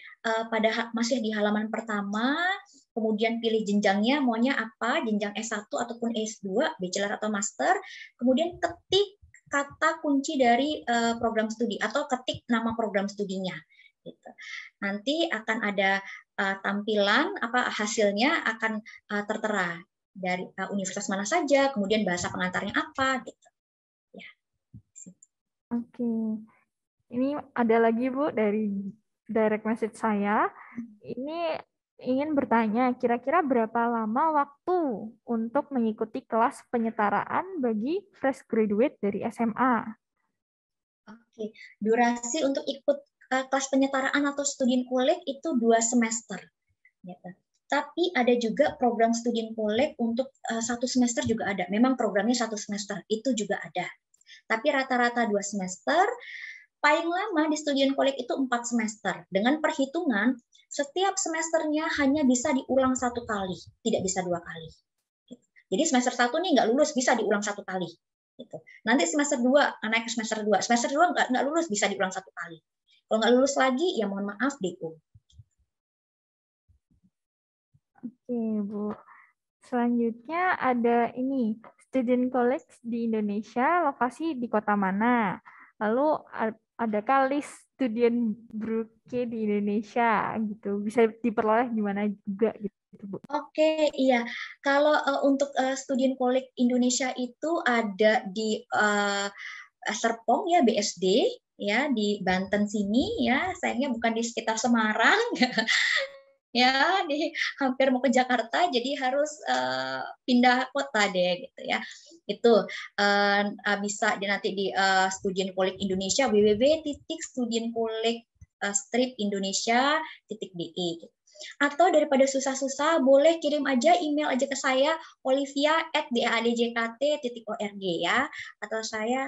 masih di halaman pertama, kemudian pilih jenjangnya, maunya apa, jenjang S1 ataupun S2, bachelor atau master, kemudian ketik kata kunci dari program studi atau ketik nama program studinya. Gitu. Nanti akan ada tampilan hasilnya akan tertera dari universitas mana saja, kemudian bahasa pengantarnya apa, gitu. Ya. Oke, ini ada lagi Bu dari direct message saya. Ini ingin bertanya, kira-kira berapa lama waktu untuk mengikuti kelas penyetaraan bagi fresh graduate dari SMA? Oke, durasi untuk ikut kelas penyetaraan atau student college itu 2 semester. Gitu. Tapi ada juga program student college untuk 1 semester juga ada. Memang programnya 1 semester, itu juga ada. Tapi rata-rata 2 semester, paling lama di student college itu 4 semester. Dengan perhitungan, setiap semesternya hanya bisa diulang 1 kali, tidak bisa 2 kali. Jadi semester 1 nih nggak lulus, bisa diulang 1 kali. Gitu. Nanti semester 2, naik ke semester 2. Semester 2 nggak lulus, bisa diulang 1 kali. Kalau nggak lulus lagi, ya mohon maaf, DO. Oke, Bu. Selanjutnya ada ini, student college di Indonesia, lokasi di kota mana? Lalu adakah list student Brugge di Indonesia gitu? Bisa diperoleh di mana juga gitu, Bu? Oke, iya. Kalau untuk student college Indonesia itu ada di Serpong ya, BSD ya, di Banten sini ya. Sayangnya bukan di sekitar Semarang. Ya, di hampir mau ke Jakarta, jadi harus pindah kota deh gitu ya. Itu bisa nanti di Student College Indonesia, www.studentcollege-indonesia.de. Atau daripada susah-susah, boleh kirim aja email aja ke saya, olivia@daadjkt.org ya. Atau saya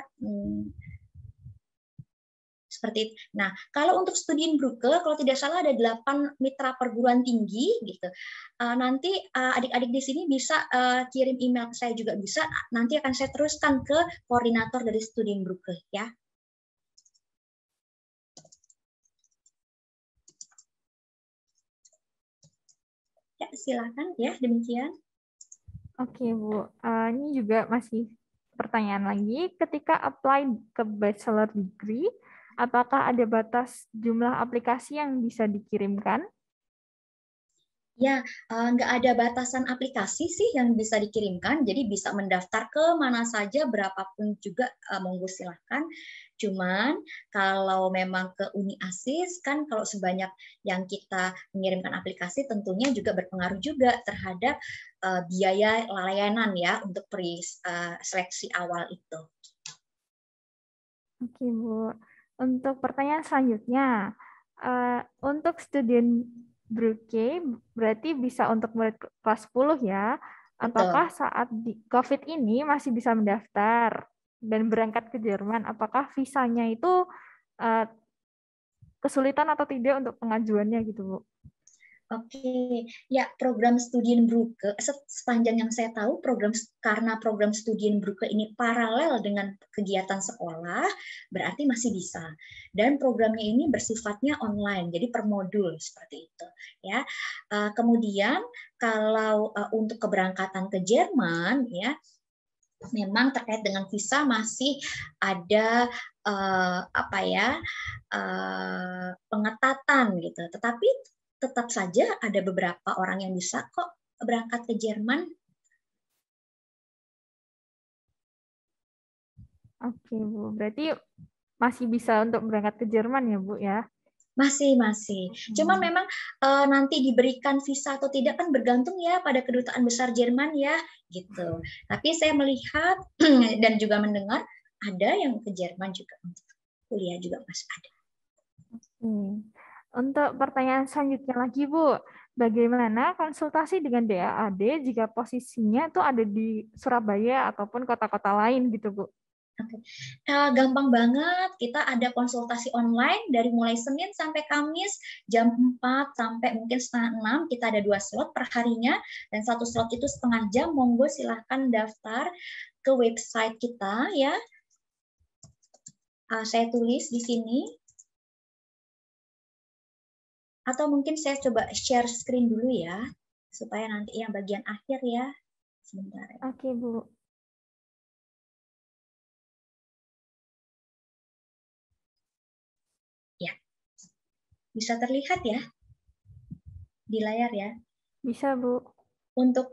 seperti itu. Nah, kalau untuk Studienbrücke, kalau tidak salah ada 8 mitra perguruan tinggi gitu. Nanti adik-adik di sini bisa kirim email ke saya juga bisa. Nanti akan saya teruskan ke koordinator dari Studienbrücke ya. Ya, silakan ya, demikian. Oke, Bu. Ini juga masih pertanyaan lagi. Ketika apply ke bachelor degree, apakah ada batas jumlah aplikasi yang bisa dikirimkan? Ya, nggak ada batasan aplikasi sih yang bisa dikirimkan, jadi bisa mendaftar ke mana saja, berapapun juga monggo silahkan. Cuman kalau memang ke Uni ASIS, kan kalau sebanyak yang kita mengirimkan aplikasi tentunya juga berpengaruh juga terhadap biaya layanan ya untuk seleksi awal itu. Oke, Bu. Untuk pertanyaan selanjutnya, untuk Studienbrücke berarti bisa untuk murid kelas 10 ya. Apakah Betul. saat di COVID ini masih bisa mendaftar dan berangkat ke Jerman? Apakah visanya itu eh, kesulitan atau tidak untuk pengajuannya gitu, Bu? Oke, ya program Studienbrücke sepanjang yang saya tahu karena program Studienbrücke ini paralel dengan kegiatan sekolah, berarti masih bisa. Dan programnya ini bersifatnya online, jadi per modul seperti itu. Ya, kemudian kalau untuk keberangkatan ke Jerman, ya memang terkait dengan visa masih ada pengetatan gitu. Tetapi tetap saja ada beberapa orang yang bisa kok berangkat ke Jerman. Oke, Bu. Berarti masih bisa untuk berangkat ke Jerman ya, Bu ya? Masih. Cuma memang nanti diberikan visa atau tidak kan bergantung ya pada kedutaan besar Jerman ya, gitu. Tapi saya melihat dan juga mendengar ada yang ke Jerman juga untuk kuliah juga masih ada. Untuk pertanyaan selanjutnya lagi, Bu. Bagaimana konsultasi dengan DAAD jika posisinya tuh ada di Surabaya ataupun kota-kota lain gitu, Bu? Oke. Gampang banget, kita ada konsultasi online dari mulai Senin sampai Kamis jam 4 sampai mungkin setengah 6, kita ada 2 slot per harinya, dan 1 slot itu setengah jam, monggo silahkan daftar ke website kita ya. Saya tulis di sini, atau mungkin saya coba share screen dulu ya, supaya nanti yang bagian akhir ya, sebentar. Oke, Bu. Ya, bisa terlihat ya di layar ya. Bisa, Bu. Untuk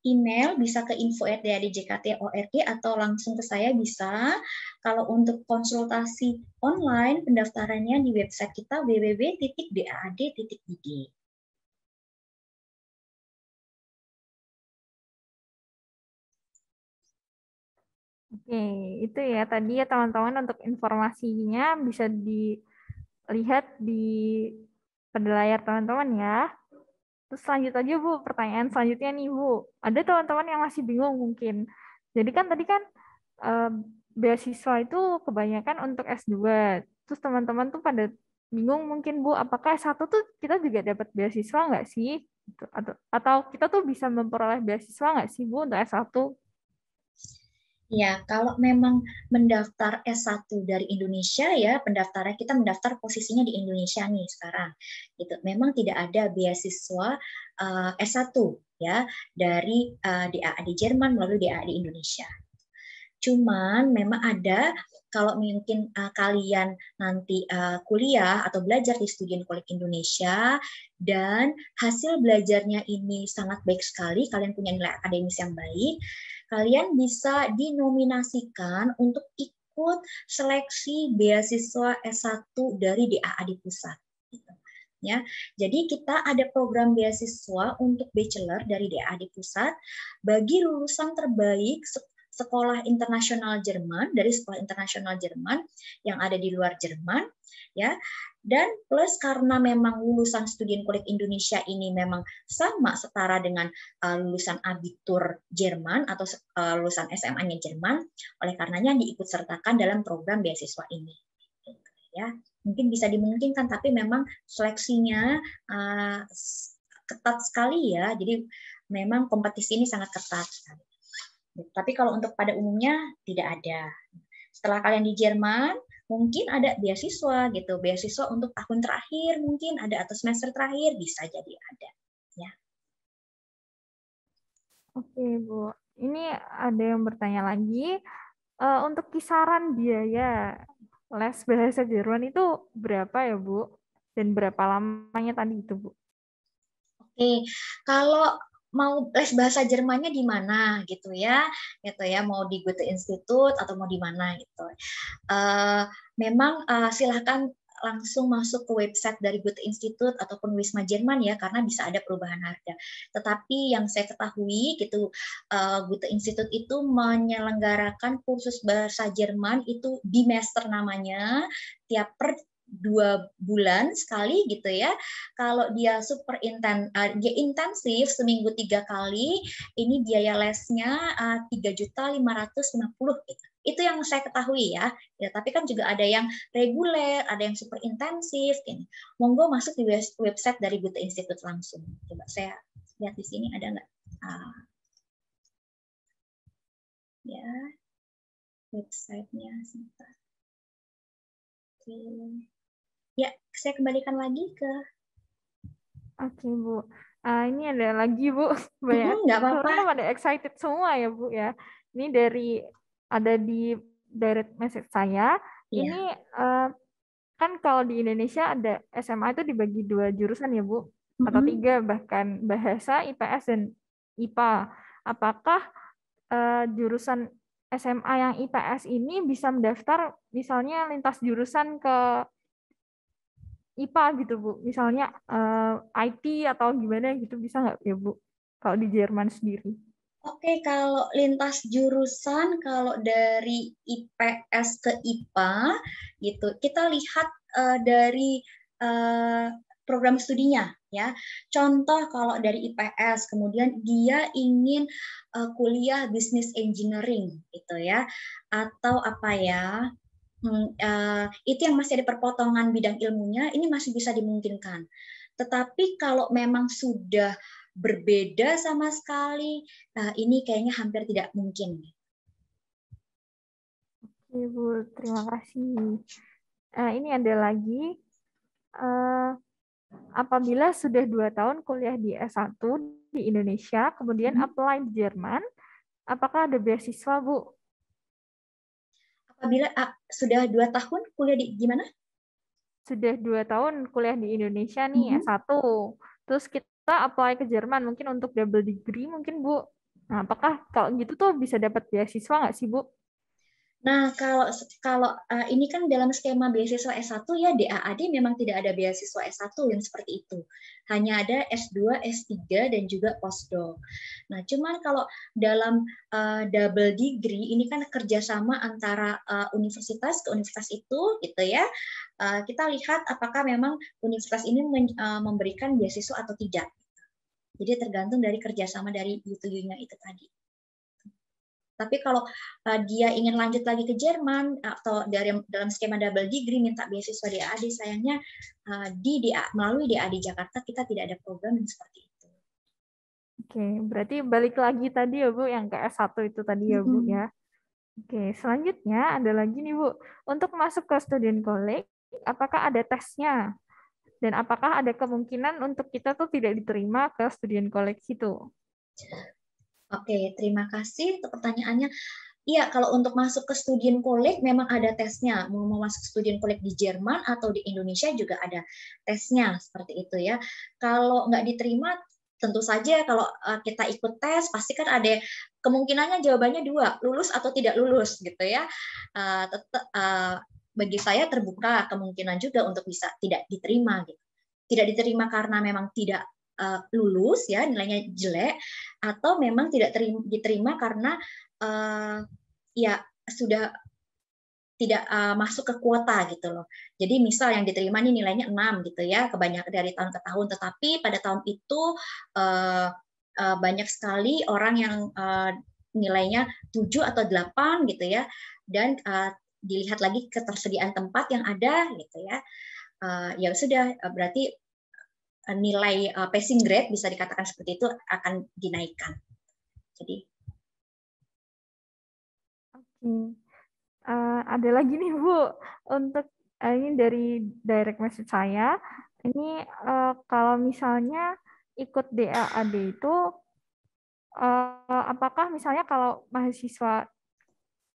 email bisa ke info@dadjkt.org atau langsung ke saya bisa. Kalau untuk konsultasi online, pendaftarannya di website kita www.daad.id. Oke, itu ya tadi ya teman-teman untuk informasinya bisa dilihat di pada layar teman-teman ya. Terus lanjut aja Bu, pertanyaan selanjutnya nih Bu. Ada teman-teman yang masih bingung mungkin. Jadi kan tadi kan eh, beasiswa itu kebanyakan untuk S2. Terus teman-teman tuh pada bingung mungkin Bu, apakah S1 tuh kita juga dapat beasiswa nggak sih? Gitu. Atau kita tuh bisa memperoleh beasiswa nggak sih Bu untuk S1? Ya, kalau memang mendaftar S1 dari Indonesia ya, pendaftarnya kita mendaftar posisinya di Indonesia nih sekarang. Gitu. Memang tidak ada beasiswa S1 ya dari DAAD Jerman melalui DAAD Indonesia. Cuman memang ada kalau mungkin kalian nanti kuliah atau belajar di Studien Kolek Indonesia dan hasil belajarnya ini sangat baik sekali, kalian punya nilai akademis yang baik, kalian bisa dinominasikan untuk ikut seleksi beasiswa S1 dari DAAD Pusat. Ya, jadi kita ada program beasiswa untuk bachelor dari DAAD Pusat bagi lulusan terbaik sekolah internasional Jerman, dari sekolah internasional Jerman yang ada di luar Jerman, ya. Dan plus karena memang lulusan Studienkolleg Indonesia ini memang sama setara dengan lulusan abitur Jerman atau lulusan SMA-nya Jerman, oleh karenanya diikut sertakan dalam program beasiswa ini. Ya, mungkin bisa dimungkinkan, tapi memang seleksinya ketat sekali ya. Jadi memang kompetisi ini sangat ketat sekali. Tapi kalau untuk pada umumnya tidak ada. Setelah kalian di Jerman, mungkin ada beasiswa gitu, beasiswa untuk tahun terakhir mungkin ada atau semester terakhir bisa jadi ada. Ya. Oke Bu, ini ada yang bertanya lagi. Untuk kisaran biaya les bahasa Jerman itu berapa ya Bu? Dan berapa lamanya tadi itu Bu? Oke, kalau mau les bahasa Jermannya di mana gitu ya, mau di Goethe Institut atau mau di mana gitu. Memang silahkan langsung masuk ke website dari Goethe Institut ataupun Wisma Jerman ya, karena bisa ada perubahan harga. Tetapi yang saya ketahui gitu, Goethe Institut itu menyelenggarakan kursus bahasa Jerman itu bimester namanya, tiap per 2 bulan sekali gitu ya. Kalau dia dia intensif seminggu 3 kali, ini biaya lesnya 3.550.000 gitu. Itu yang saya ketahui ya. Ya, tapi kan juga ada yang reguler, ada yang super intensif. Ini. Monggo masuk di website dari Goethe Institut langsung. Coba saya lihat di sini ada nggak? Ya, websitenya sebentar. Oke. Ya, saya kembalikan lagi ke. Oke, Bu. Ini ada lagi, Bu. Banyak. Nggak apa-apa. Soalnya pada excited semua ya, Bu ya. Ini ada di direct message saya. Iya. Ini kan kalau di Indonesia ada SMA itu dibagi 2 jurusan ya, Bu. Atau 3 bahkan, bahasa, IPS, dan IPA. Apakah jurusan SMA yang IPS ini bisa mendaftar misalnya lintas jurusan ke IPA gitu, Bu. Misalnya IT atau gimana gitu, bisa nggak ya, Bu? Kalau di Jerman sendiri. Oke, kalau lintas jurusan, kalau dari IPS ke IPA, gitu, kita lihat dari program studinya, ya. Contoh kalau dari IPS, kemudian dia ingin kuliah business engineering, gitu ya, atau apa ya? Itu yang masih ada perpotongan bidang ilmunya, ini masih bisa dimungkinkan. Tetapi kalau memang sudah berbeda sama sekali, ini kayaknya hampir tidak mungkin. Oke, Bu, terima kasih. Ini ada lagi, apabila sudah 2 tahun kuliah di S1 di Indonesia, kemudian apply di Jerman, apakah ada beasiswa, Bu? Apabila sudah 2 tahun kuliah di gimana? Sudah 2 tahun kuliah di Indonesia nih, S1. Terus kita apply ke Jerman, mungkin untuk double degree mungkin, Bu. Nah, apakah kalau gitu tuh bisa dapat beasiswa nggak sih, Bu? Nah, kalau ini kan dalam skema beasiswa S1 ya, DAAD memang tidak ada beasiswa S1 yang seperti itu. Hanya ada S2, S3, dan juga postdoc. Nah, cuman kalau dalam double degree, ini kan kerjasama antara universitas ke universitas itu, gitu ya. Kita lihat apakah memang universitas ini memberikan beasiswa atau tidak. Jadi tergantung dari kerjasama dari U2U-nya itu tadi. Tapi kalau dia ingin lanjut lagi ke Jerman atau dalam skema double degree minta beasiswa DAAD, sayangnya melalui DAAD Jakarta kita tidak ada program yang seperti itu. Oke, berarti balik lagi tadi ya, Bu, yang ke S1 itu tadi ya, Bu ya. Oke, selanjutnya ada lagi nih, Bu. Untuk masuk ke student college, apakah ada tesnya? Dan apakah ada kemungkinan untuk kita tuh tidak diterima ke student college itu? Oke, terima kasih untuk pertanyaannya. Iya, kalau untuk masuk ke student college memang ada tesnya. Mau masuk student college di Jerman atau di Indonesia juga ada tesnya, seperti itu ya. Kalau nggak diterima, tentu saja kalau kita ikut tes, pasti kan ada kemungkinannya jawabannya 2, lulus atau tidak lulus gitu ya. Bagi saya terbuka kemungkinan juga untuk bisa tidak diterima gitu. Tidak diterima karena memang tidak lulus ya, nilainya jelek, atau memang tidak diterima karena ya sudah tidak masuk ke kuota gitu loh. Jadi misal yang diterima nih nilainya 6 gitu ya, kebanyakan dari tahun ke tahun, tetapi pada tahun itu banyak sekali orang yang nilainya 7 atau 8 gitu ya, dan dilihat lagi ketersediaan tempat yang ada gitu ya. Ya sudah, berarti nilai passing grade bisa dikatakan seperti itu akan dinaikkan. Jadi ada lagi nih, Bu, untuk ini dari direct message saya. Ini kalau misalnya ikut DAAD itu, apakah misalnya kalau mahasiswa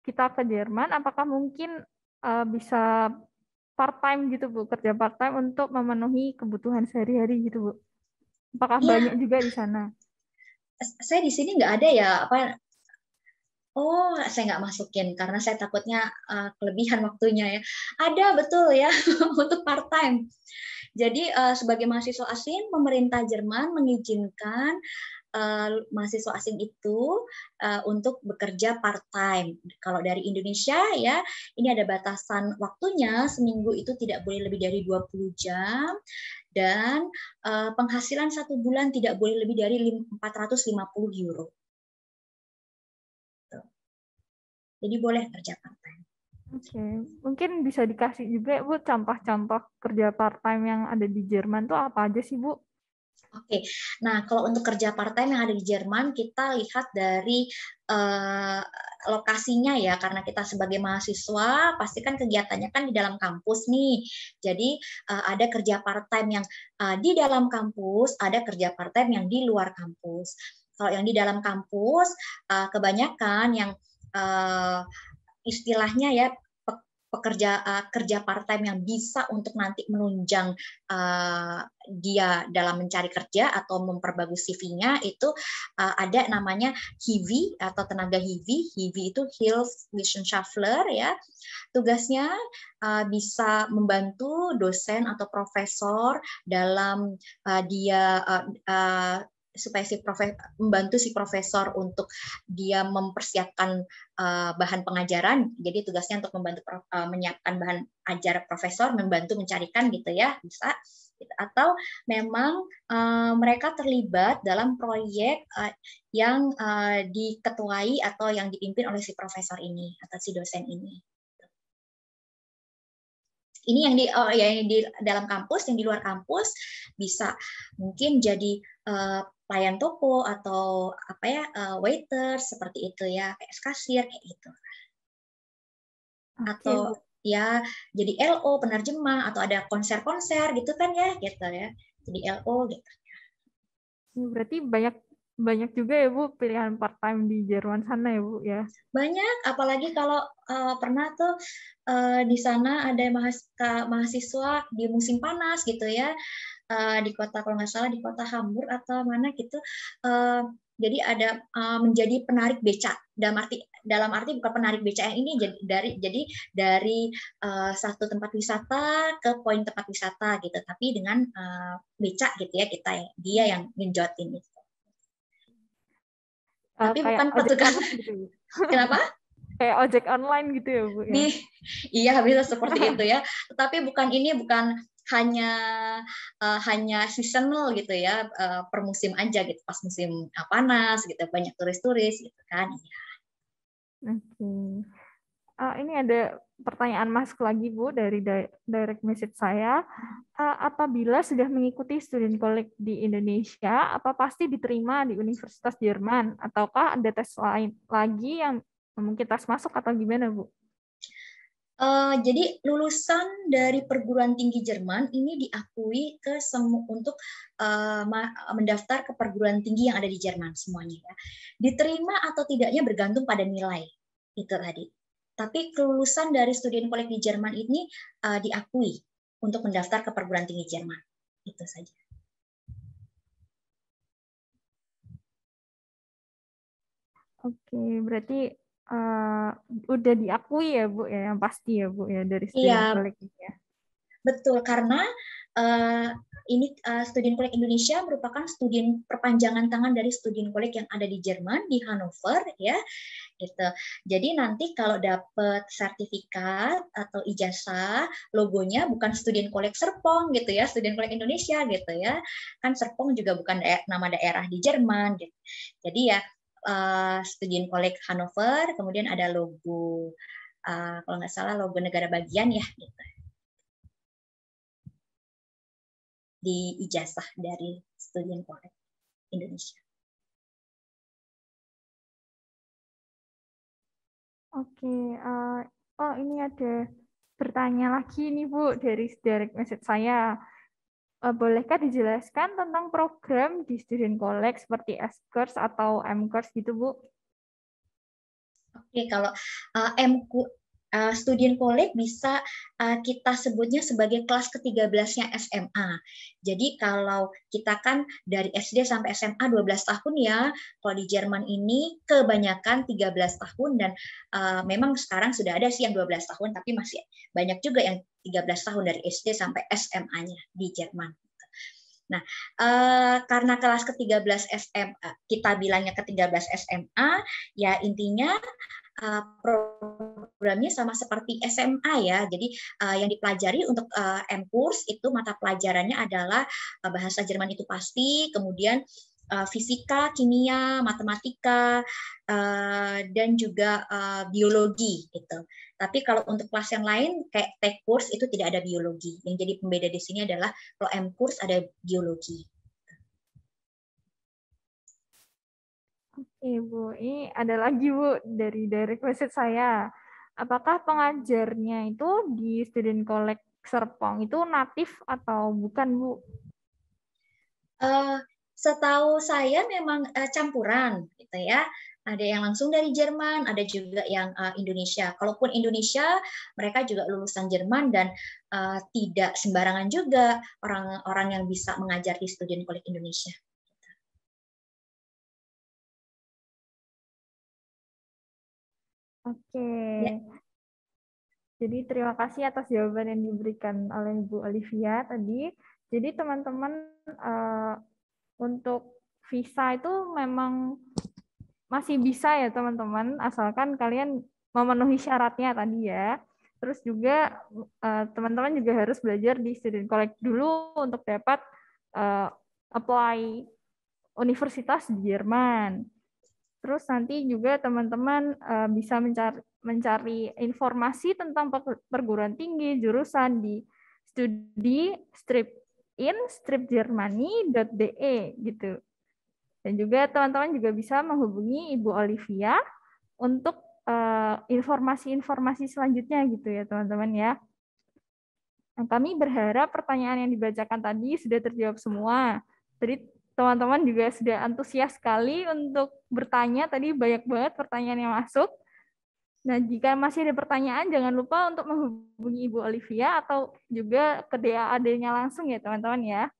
kita ke Jerman, apakah mungkin bisa part-time gitu, Bu, kerja part-time untuk memenuhi kebutuhan sehari-hari gitu, Bu? Apakah ya, banyak juga di sana? saya di sini nggak ada ya Oh, saya nggak masukin karena saya takutnya kelebihan waktunya ya. Ada betul ya untuk part time. Jadi sebagai mahasiswa asing, pemerintah Jerman mengizinkan mahasiswa asing itu untuk bekerja part time. Kalau dari Indonesia ya, ini ada batasan waktunya, seminggu itu tidak boleh lebih dari 20 jam dan penghasilan 1 bulan tidak boleh lebih dari 450 euro. Jadi boleh kerja part time. Oke, mungkin bisa dikasih juga Bu contoh-contoh kerja part time yang ada di Jerman tuh apa aja sih Bu? Oke, nah kalau untuk kerja part time yang ada di Jerman, kita lihat dari lokasinya ya, karena kita sebagai mahasiswa pasti kan kegiatannya kan di dalam kampus nih. Jadi ada kerja part time yang di dalam kampus, ada kerja part time yang di luar kampus. Kalau yang di dalam kampus, kebanyakan yang istilahnya ya kerja part time yang bisa untuk nanti menunjang dia dalam mencari kerja atau memperbagus CV-nya itu ada namanya HIVI atau tenaga HIVI. HIVI itu Hilfswissenschaftler ya. Tugasnya bisa membantu dosen atau profesor dalam dia supaya membantu si profesor untuk dia mempersiapkan bahan pengajaran. Jadi tugasnya untuk membantu menyiapkan bahan ajar profesor, membantu mencarikan gitu ya, bisa. Atau memang mereka terlibat dalam proyek yang diketuai atau yang dipimpin oleh si profesor ini atau si dosen ini. Ini yang di dalam kampus, yang di luar kampus bisa mungkin jadi pelayan toko atau apa ya waiter seperti itu ya, kayak kasir kayak gitu. Atau ya jadi LO penerjemah atau ada konser-konser gitu kan ya, gitu ya. Jadi LO gitu. Berarti banyak juga ya Bu pilihan part time di Jerman sana ya Bu ya. Banyak, apalagi kalau pernah tuh di sana ada mahasiswa di musim panas gitu ya, di kota kalau nggak salah di kota Hamburg atau mana gitu. Jadi ada menjadi penarik becak dalam arti bukan penarik becak yang ini jadi dari satu tempat wisata ke poin tempat wisata gitu, tapi dengan becak gitu ya dia yang ngejotin itu. Tapi bukan petugas. Gitu. Kenapa? Kayak ojek online gitu ya Bu ya. Iya bisa seperti itu ya. Tetapi bukan hanya seasonal gitu ya, per musim aja gitu, pas musim panas gitu banyak turis-turis gitu kan. Oke. Ini ada pertanyaan masuk lagi Bu dari direct message saya. Apabila sudah mengikuti student college di Indonesia, apa pasti diterima di Universitas Jerman? Ataukah ada tes lain lagi yang mungkin tes masuk atau gimana Bu? Jadi lulusan dari perguruan tinggi Jerman ini diakui untuk mendaftar ke perguruan tinggi yang ada di Jerman semuanya ya. Diterima atau tidaknya bergantung pada nilai itu tadi. Tapi kelulusan dari student college di Jerman ini diakui untuk mendaftar ke perguruan tinggi Jerman. Itu saja. Oke, berarti udah diakui ya Bu ya, yang pasti ya Bu ya dari student Iya, college ya. betul, karena ini Student College Indonesia merupakan studi perpanjangan tangan dari Student College yang ada di Jerman di Hannover ya, gitu. Jadi nanti kalau dapat sertifikat atau ijazah, logonya bukan Student College Serpong gitu ya, Student College Indonesia gitu ya. Kan Serpong juga bukan nama daerah di Jerman gitu. Jadi ya Student College Hannover, kemudian ada logo kalau nggak salah logo negara bagian ya gitu. Di ijazah dari Student College Indonesia. Oke, oh ini ada bertanya lagi nih Bu dari direct message saya. Bolehkah dijelaskan tentang program di student college seperti S-Course atau M-Course gitu Bu? Oke, kalau Studienkolleg bisa kita sebutnya sebagai kelas ke-13-nya SMA. Jadi kalau kita kan dari SD sampai SMA 12 tahun ya, kalau di Jerman ini kebanyakan 13 tahun dan memang sekarang sudah ada sih yang 12 tahun, tapi masih banyak juga yang 13 tahun dari SD sampai SMA-nya di Jerman. Nah, karena kelas ke-13 SMA, kita bilangnya ke-13 SMA, ya intinya programnya sama seperti SMA ya. Jadi yang dipelajari untuk M-Kurs itu mata pelajarannya adalah bahasa Jerman itu pasti, kemudian fisika, kimia, matematika, dan juga biologi gitu. Tapi kalau untuk kelas yang lain kayak tech course itu tidak ada biologi. Yang jadi pembeda di sini adalah kalau M-Kurs ada biologi. Oke, Bu. Ini ada lagi, Bu, dari request saya. Apakah pengajarnya itu di Studienkolleg Serpong itu natif atau bukan, Bu? Setahu saya memang campuran, gitu ya. Ada yang langsung dari Jerman, ada juga yang Indonesia. Kalaupun Indonesia, mereka juga lulusan Jerman dan tidak sembarangan juga orang-orang yang bisa mengajar di Studienkolleg Indonesia. Oke. Ya. Jadi terima kasih atas jawaban yang diberikan oleh Bu Olivia tadi. Jadi teman-teman untuk visa itu memang masih bisa ya teman-teman, asalkan kalian memenuhi syaratnya tadi ya. Terus juga teman-teman juga harus belajar di Studienkolleg dulu untuk dapat apply universitas di Jerman. Terus nanti juga teman-teman bisa mencari informasi tentang perguruan tinggi jurusan di studi-stripgermany.de gitu. Dan juga teman-teman juga bisa menghubungi Ibu Olivia untuk informasi-informasi selanjutnya gitu ya teman-teman ya. Nah, kami berharap pertanyaan yang dibacakan tadi sudah terjawab semua. Tadi teman-teman juga sudah antusias sekali untuk bertanya, tadi banyak banget pertanyaan yang masuk. Nah, jika masih ada pertanyaan, jangan lupa untuk menghubungi Ibu Olivia atau juga ke DAAD-nya langsung ya teman-teman ya.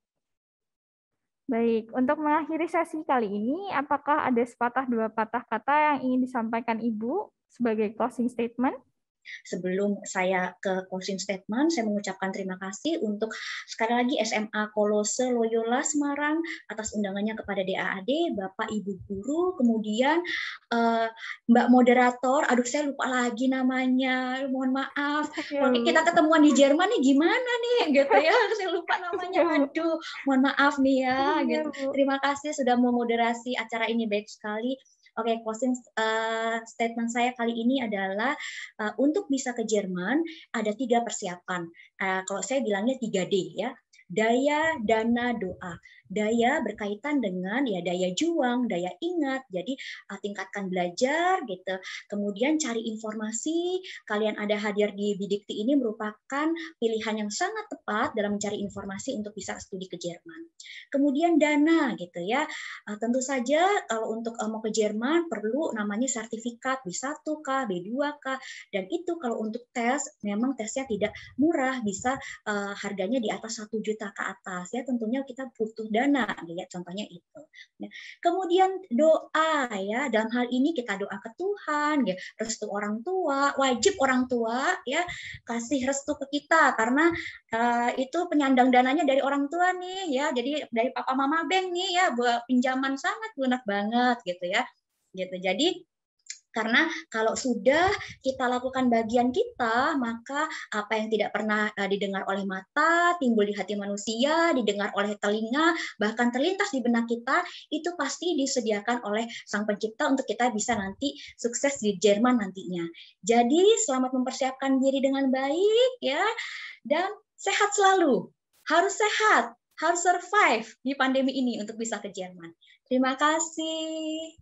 Baik, untuk mengakhiri sesi kali ini, apakah ada sepatah dua patah kata yang ingin disampaikan Ibu sebagai closing statement? Sebelum saya ke closing statement, saya mengucapkan terima kasih untuk sekali lagi SMA Kolose Loyola Semarang atas undangannya kepada DAAD, Bapak Ibu Guru, kemudian Mbak Moderator, aduh saya lupa lagi namanya, mohon maaf. Kalau kita ketemuan di Jerman nih gimana nih, gitu ya, saya lupa namanya, aduh, mohon maaf nih ya. Gitu. Terima kasih sudah memoderasi acara ini baik sekali. Oke, closing statement saya kali ini adalah untuk bisa ke Jerman ada 3 persiapan. Kalau saya bilangnya 3D ya. Daya, dana, doa. Daya berkaitan dengan ya daya juang, daya ingat. Jadi tingkatkan belajar gitu. Kemudian cari informasi. Kalian ada hadir di Bidikti ini merupakan pilihan yang sangat tepat dalam mencari informasi untuk bisa studi ke Jerman. Kemudian dana gitu ya. Tentu saja kalau untuk mau ke Jerman perlu namanya sertifikat B1K, B2K, dan itu kalau untuk tes memang tesnya tidak murah, bisa harganya di atas 1 juta ke atas ya, tentunya kita butuh dana ya, contohnya itu. Kemudian doa ya, dalam hal ini kita doa ke Tuhan ya, restu orang tua, wajib orang tua ya kasih restu ke kita karena itu penyandang dananya dari orang tua nih ya, jadi dari papa mama bank nih ya, buat pinjaman sangat lunak banget gitu ya. Gitu. Jadi karena kalau sudah kita lakukan bagian kita, maka apa yang tidak pernah didengar oleh mata, timbul di hati manusia, didengar oleh telinga, bahkan terlintas di benak kita, itu pasti disediakan oleh Sang Pencipta untuk kita bisa nanti sukses di Jerman nantinya. Jadi selamat mempersiapkan diri dengan baik ya, dan sehat selalu. Harus sehat, harus survive di pandemi ini untuk bisa ke Jerman. Terima kasih.